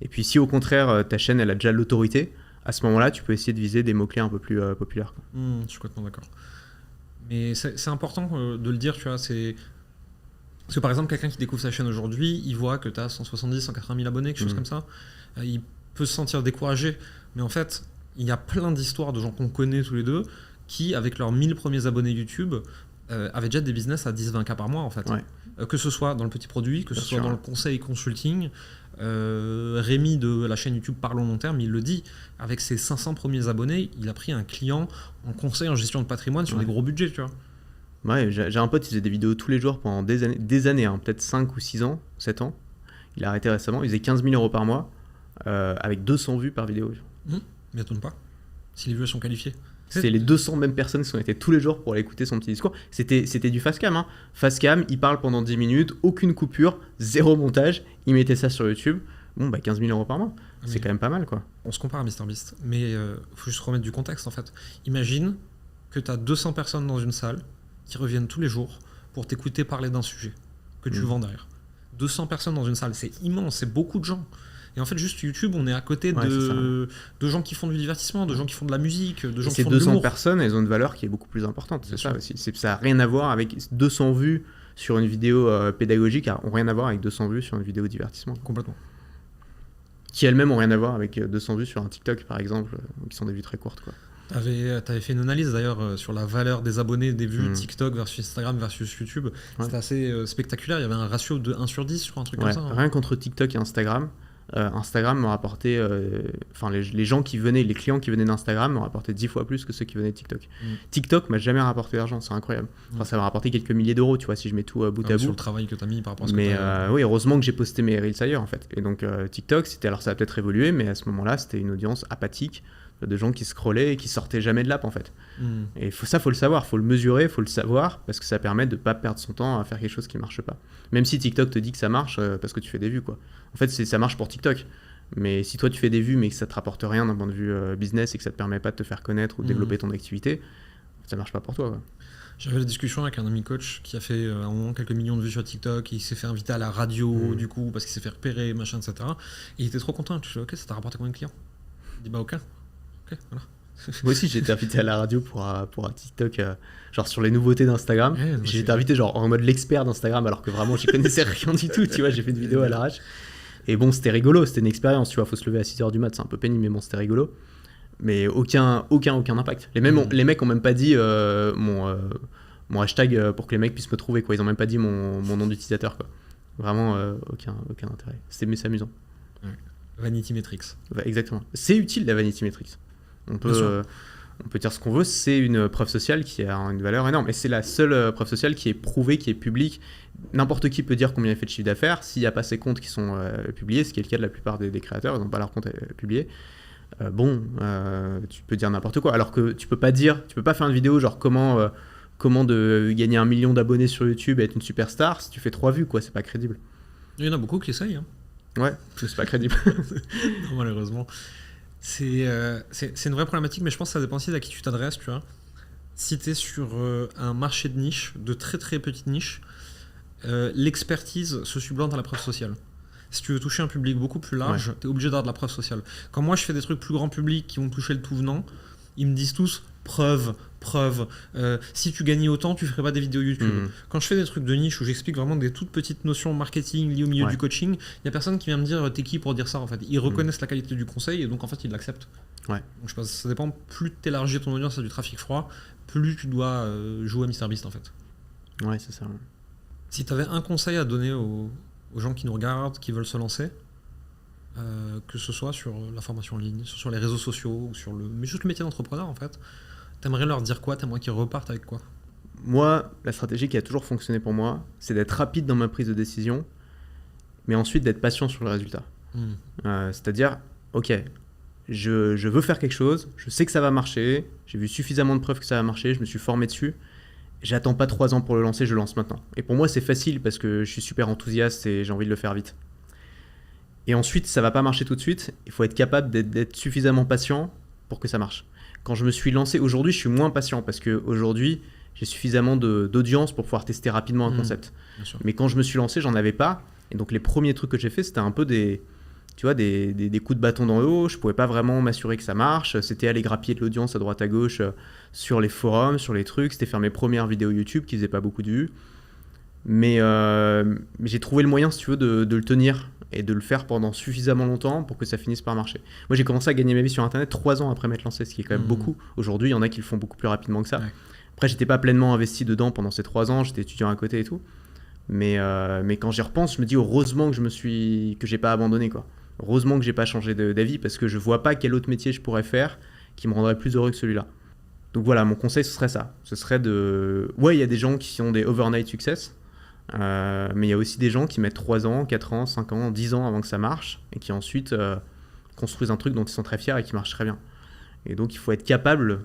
Et puis si au contraire ta chaîne elle a déjà l'autorité, à ce moment-là tu peux essayer de viser des mots-clés un peu plus populaires, quoi. Je suis complètement d'accord. Mais c'est important de le dire, tu vois, c'est... Parce que par exemple, quelqu'un qui découvre sa chaîne aujourd'hui, il voit que tu as 170, 180 000 abonnés, quelque chose comme ça. Il peut se sentir découragé. Mais en fait, il y a plein d'histoires de gens qu'on connaît tous les deux qui, avec leurs 1000 premiers abonnés YouTube, avaient déjà des business à 10-20K par mois, en fait. Que ce soit dans le petit produit, que ce soit dans le conseil consulting. Rémi de la chaîne YouTube Parlons Long Terme, il le dit, avec ses 500 premiers abonnés, il a pris un client en conseil en gestion de patrimoine sur des gros budgets, tu vois. Ouais, j'ai un pote, il faisait des vidéos tous les jours pendant des années, hein, peut-être 5 ou 6 ans, 7 ans. Il a arrêté récemment, il faisait 15 000 € par mois, avec 200 vues par vidéo. M'étonne pas, si les vues sont qualifiées. C'est les 200 mêmes personnes qui sont été tous les jours pour aller écouter son petit discours. C'était du fast cam, hein. Fast cam, il parle pendant 10 minutes, aucune coupure, zéro montage, il mettait ça sur YouTube. Bon, 15 000 € par mois, c'est quand même pas mal, quoi. On se compare à MrBeast, mais faut juste remettre du contexte, en fait. Imagine que tu as 200 personnes dans une salle qui reviennent tous les jours pour t'écouter parler d'un sujet que tu vends derrière. 200 personnes dans une salle, c'est immense, c'est beaucoup de gens. Et en fait, juste YouTube, on est à côté de gens qui font du divertissement, de gens qui font de la musique, de gens qui font de l'humour. Ces 200 personnes, elles ont une valeur qui est beaucoup plus importante. C'est ça aussi. Ça n'a rien à voir avec 200 vues sur une vidéo pédagogique, n'ont rien à voir avec 200 vues sur une vidéo divertissement. Complètement. Qui elles-mêmes n'ont rien à voir avec 200 vues sur un TikTok, par exemple, qui sont des vues très courtes, quoi. T'avais fait une analyse d'ailleurs sur la valeur des abonnés, des vues TikTok versus Instagram versus YouTube. C'était assez spectaculaire. Il y avait un ratio de 1/10, je crois, un truc comme ça. Rien contre TikTok et Instagram. Instagram m'a rapporté, les gens qui venaient, les clients qui venaient d'Instagram m'ont rapporté 10 fois plus que ceux qui venaient de TikTok. TikTok m'a jamais rapporté d'argent, c'est incroyable. Ça m'a rapporté quelques milliers d'euros, tu vois, si je mets tout bout à bout. Sur le travail que tu as mis par rapport à ce mais oui, heureusement que j'ai posté mes Reels ailleurs, en fait. Et donc TikTok, alors ça a peut-être évolué, mais à ce moment-là, c'était une audience apathique de gens qui scrollaient et qui sortaient jamais de l'app, en fait. Et ça, faut le savoir, faut le mesurer, faut le savoir, parce que ça permet de pas perdre son temps à faire quelque chose qui marche pas. Même si TikTok te dit que ça marche parce que tu fais des vues, quoi. En fait, ça marche pour TikTok. Mais si toi tu fais des vues mais que ça te rapporte rien d'un point de vue business et que ça te permet pas de te faire connaître ou de développer ton activité, ça marche pas pour toi, quoi. J'avais la discussion avec un ami coach qui a fait à un moment quelques millions de vues sur TikTok, il s'est fait inviter à la radio du coup parce qu'il s'est fait repérer, machin, etc. Et il était trop content. Je lui ai dit, ok, ça t'a rapporté combien de clients? Il dit bah aucun. Ok, voilà. Moi aussi j'ai été invité à la radio pour un TikTok genre sur les nouveautés d'Instagram. J'ai été invité genre en mode l'expert d'Instagram alors que vraiment j'y connaissais rien du tout, tu vois, j'ai fait une vidéo à l'arrache. Et bon, c'était rigolo, c'était une expérience, tu vois, faut se lever à 6h du mat, c'est un peu pénible, mais bon, c'était rigolo. Mais aucun impact. Les mecs ont même pas dit mon hashtag pour que les mecs puissent me trouver, quoi. Ils ont même pas dit mon nom d'utilisateur, quoi. Vraiment aucun intérêt. Mais c'est amusant. Ouais. Vanity Metrics. Exactement. C'est utile, la Vanity Metrics. On peut dire ce qu'on veut, c'est une preuve sociale qui a une valeur énorme. Et c'est la seule preuve sociale qui est prouvée, qui est publique. N'importe qui peut dire combien il fait de chiffre d'affaires. S'il n'y a pas ces comptes qui sont publiés, ce qui est le cas de la plupart des créateurs, ils n'ont pas leur compte publié. Tu peux dire n'importe quoi. Alors que tu peux pas faire une vidéo genre comment de gagner 1 million d'abonnés sur YouTube et être une superstar si tu fais 3 vues, quoi. C'est pas crédible. Il y en a beaucoup qui essayent. Hein. Ouais, c'est pas crédible. Non, malheureusement. C'est une vraie problématique, mais je pense que ça dépend aussi à qui tu t'adresses, tu vois. Si tu es sur un marché de niche, de très très petite niche, l'expertise se sublime à la preuve sociale. Si tu veux toucher un public beaucoup plus large, tu es obligé d'avoir de la preuve sociale. Quand moi je fais des trucs plus grand public qui vont toucher le tout venant, ils me disent tous preuve. Si tu gagnais autant, tu ferais pas des vidéos YouTube. Quand je fais des trucs de niche où j'explique vraiment des toutes petites notions marketing liées au milieu du coaching, il y a personne qui vient me dire t'es qui pour dire ça, en fait. Ils reconnaissent la qualité du conseil et donc en fait ils l'acceptent. Donc je pense que ça dépend, plus tu élargis ton audience à du trafic froid, plus tu dois jouer à MrBeast, en fait. Ouais, c'est ça. Si tu avais un conseil à donner aux gens qui nous regardent, qui veulent se lancer, que ce soit sur la formation en ligne, sur les réseaux sociaux, ou mais juste le métier d'entrepreneur, en fait, t'aimerais leur dire quoi? T'aimerais qu'ils repartent avec quoi? Moi, la stratégie qui a toujours fonctionné pour moi, c'est d'être rapide dans ma prise de décision, mais ensuite d'être patient sur le résultat. C'est-à-dire, ok, je veux faire quelque chose, je sais que ça va marcher, j'ai vu suffisamment de preuves que ça va marcher, je me suis formé dessus, j'attends pas 3 ans pour le lancer, je le lance maintenant. Et pour moi, c'est facile parce que je suis super enthousiaste et j'ai envie de le faire vite. Et ensuite, ça va pas marcher tout de suite, il faut être capable d'être suffisamment patient pour que ça marche. Quand je me suis lancé, aujourd'hui, je suis moins patient parce qu'aujourd'hui, j'ai suffisamment d'audience pour pouvoir tester rapidement un concept. Mais quand je me suis lancé, j'en avais pas. Et donc, les premiers trucs que j'ai fait, c'était un peu des coups de bâton dans le haut. Je pouvais pas vraiment m'assurer que ça marche. C'était aller grappiller de l'audience à droite à gauche sur les forums, sur les trucs. C'était faire mes premières vidéos YouTube qui faisaient pas beaucoup de vues. Mais j'ai trouvé le moyen, si tu veux, de le tenir et de le faire pendant suffisamment longtemps pour que ça finisse par marcher. Moi, j'ai commencé à gagner ma vie sur Internet 3 ans après m'être lancé, ce qui est quand même beaucoup. Aujourd'hui, il y en a qui le font beaucoup plus rapidement que ça. Après, j'étais pas pleinement investi dedans pendant ces 3 ans, j'étais étudiant à côté et tout. Mais quand j'y repense, je me dis heureusement que j'ai pas abandonné, quoi. Heureusement que j'ai pas changé d'avis parce que je vois pas quel autre métier je pourrais faire qui me rendrait plus heureux que celui-là. Donc voilà, mon conseil, ce serait ça. Ce serait il y a des gens qui ont des overnight success. Mais il y a aussi des gens qui mettent 3 ans, 4 ans, 5 ans, 10 ans avant que ça marche et qui ensuite construisent un truc dont ils sont très fiers et qui marche très bien. Et donc il faut être capable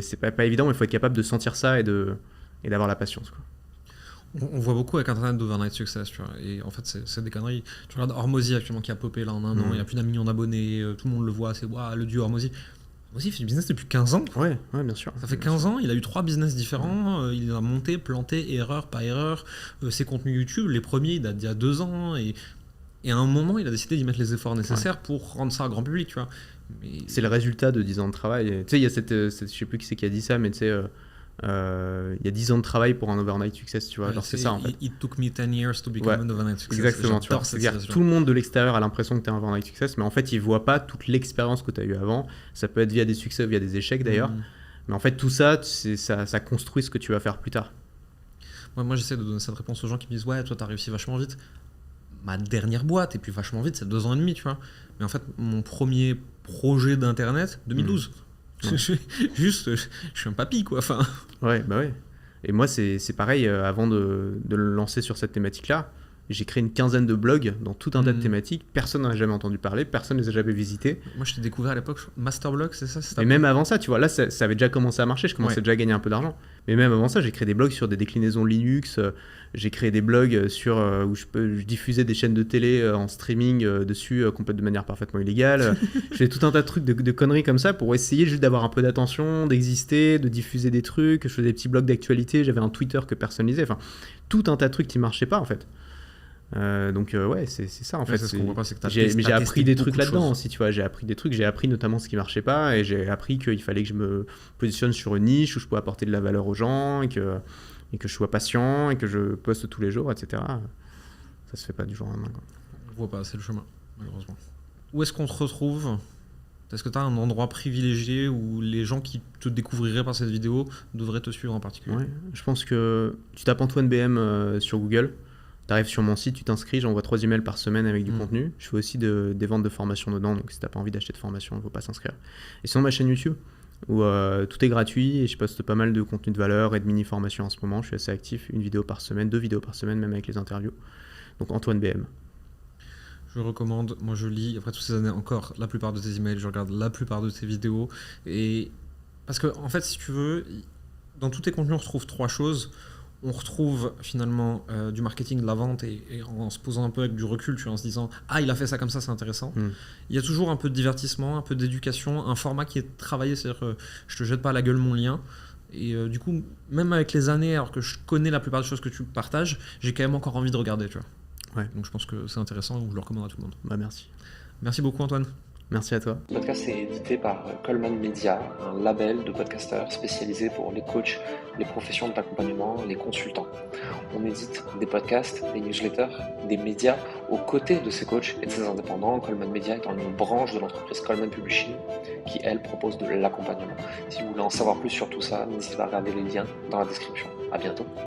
c'est pas évident, mais il faut être capable de sentir ça et d'avoir la patience, quoi. On voit beaucoup avec Internet d'overnight success, tu vois, et en fait c'est des conneries. Tu regardes Hormozy actuellement qui a popé là en un an, il y a plus d'1 million d'abonnés, tout le monde le voit, c'est le duo Hormozy. Aussi, il fait du business depuis 15 ans. Ouais, bien sûr. Ça fait 15 ans, il a eu 3 business différents, il a monté, planté, erreur, pas erreur. Ses contenus YouTube, les premiers, il date d'il y a 2 ans, et à un moment, il a décidé d'y mettre les efforts nécessaires pour rendre ça à grand public, tu vois. Mais... C'est le résultat de 10 ans de travail. Tu sais, il y a je sais plus qui c'est qui a dit ça, mais tu sais, il y a 10 ans de travail pour un overnight success, tu vois. Alors c'est ça, en fait. It took me 10 years to become an overnight success. Exactement, tu vois. C'est-à-dire tout le monde de l'extérieur a l'impression que tu es un overnight success, mais en fait, il voit pas toute l'expérience que tu as eu avant. Ça peut être via des succès ou via des échecs, d'ailleurs. Mais en fait, tout ça, ça construit ce que tu vas faire plus tard. Moi, j'essaie de donner cette réponse aux gens qui me disent « Ouais, toi, t'as réussi vachement vite. » Ma dernière boîte, et puis vachement vite, c'est 2 ans et demi, tu vois. Mais en fait, mon premier projet d'Internet, 2012. Juste, je suis un papy, quoi. Enfin... Ouais. Et moi, c'est pareil, avant de le lancer sur cette thématique-là, j'ai créé une 15aine de blogs dans tout un tas de thématiques. Personne n'en a jamais entendu parler, personne ne les a jamais visités. Moi, je t'ai découvert à l'époque, Masterblog, c'est ça? Et même avant ça, tu vois, là, ça avait déjà commencé à marcher, je commençais déjà à gagner un peu d'argent. Mais même avant ça, j'ai créé des blogs sur des déclinaisons Linux, j'ai créé des blogs où je diffusais des chaînes de télé en streaming dessus, de manière parfaitement illégale. Je faisais tout un tas de trucs, de conneries comme ça pour essayer juste d'avoir un peu d'attention, d'exister, de diffuser des trucs. Je faisais des petits blogs d'actualité, j'avais un Twitter que personne lisait. Enfin, tout un tas de trucs qui marchaient pas, en fait. C'est ça en fait. C'est ce qu'on voit pas, c'est que j'ai appris des trucs là-dedans aussi, tu vois. J'ai appris des trucs, j'ai appris notamment ce qui marchait pas et j'ai appris qu'il fallait que je me positionne sur une niche où je pouvais apporter de la valeur aux gens et que je sois patient et que je poste tous les jours, etc. Ça se fait pas du jour au lendemain, quoi. On voit pas, c'est le chemin, malheureusement. Où est-ce qu'on se retrouve Est-ce que tu as un endroit privilégié où les gens qui te découvriraient par cette vidéo devraient te suivre en particulier? Ouais, je pense que tu tapes Antoine BM sur Google, tu arrives sur mon site, tu t'inscris, j'envoie 3 emails par semaine avec du contenu. Je fais aussi des ventes de formation dedans, donc si tu n'as pas envie d'acheter de formation, il ne faut pas s'inscrire. Et sinon, ma chaîne YouTube, où tout est gratuit et je poste pas mal de contenu de valeur et de mini-formations en ce moment. Je suis assez actif, 1 vidéo par semaine, 2 vidéos par semaine, même avec les interviews. Donc Antoine BM. Je recommande, moi je lis, après toutes ces années encore, la plupart de tes emails, je regarde la plupart de tes vidéos. Et parce que, en fait, si tu veux, dans tous tes contenus, on retrouve 3 choses. On retrouve finalement du marketing, de la vente, et en se posant un peu avec du recul, tu vois, en se disant « Ah, il a fait ça comme ça, c'est intéressant ». Il y a toujours un peu de divertissement, un peu d'éducation, un format qui est travaillé, c'est-à-dire je te jette pas à la gueule mon lien. Et du coup, même avec les années, alors que je connais la plupart des choses que tu partages, j'ai quand même encore envie de regarder, tu vois. Ouais. Donc je pense que c'est intéressant, donc je le recommande à tout le monde. Bah merci. Merci beaucoup Antoine. Merci à toi. Le podcast est édité par Coleman Media, un label de podcasteurs spécialisé pour les coachs, les professions de l'accompagnement, les consultants. On édite des podcasts, des newsletters, des médias aux côtés de ces coachs et de ces indépendants. Coleman Media étant une branche de l'entreprise Coleman Publishing qui, elle, propose de l'accompagnement. Si vous voulez en savoir plus sur tout ça, n'hésitez pas à regarder les liens dans la description. À bientôt.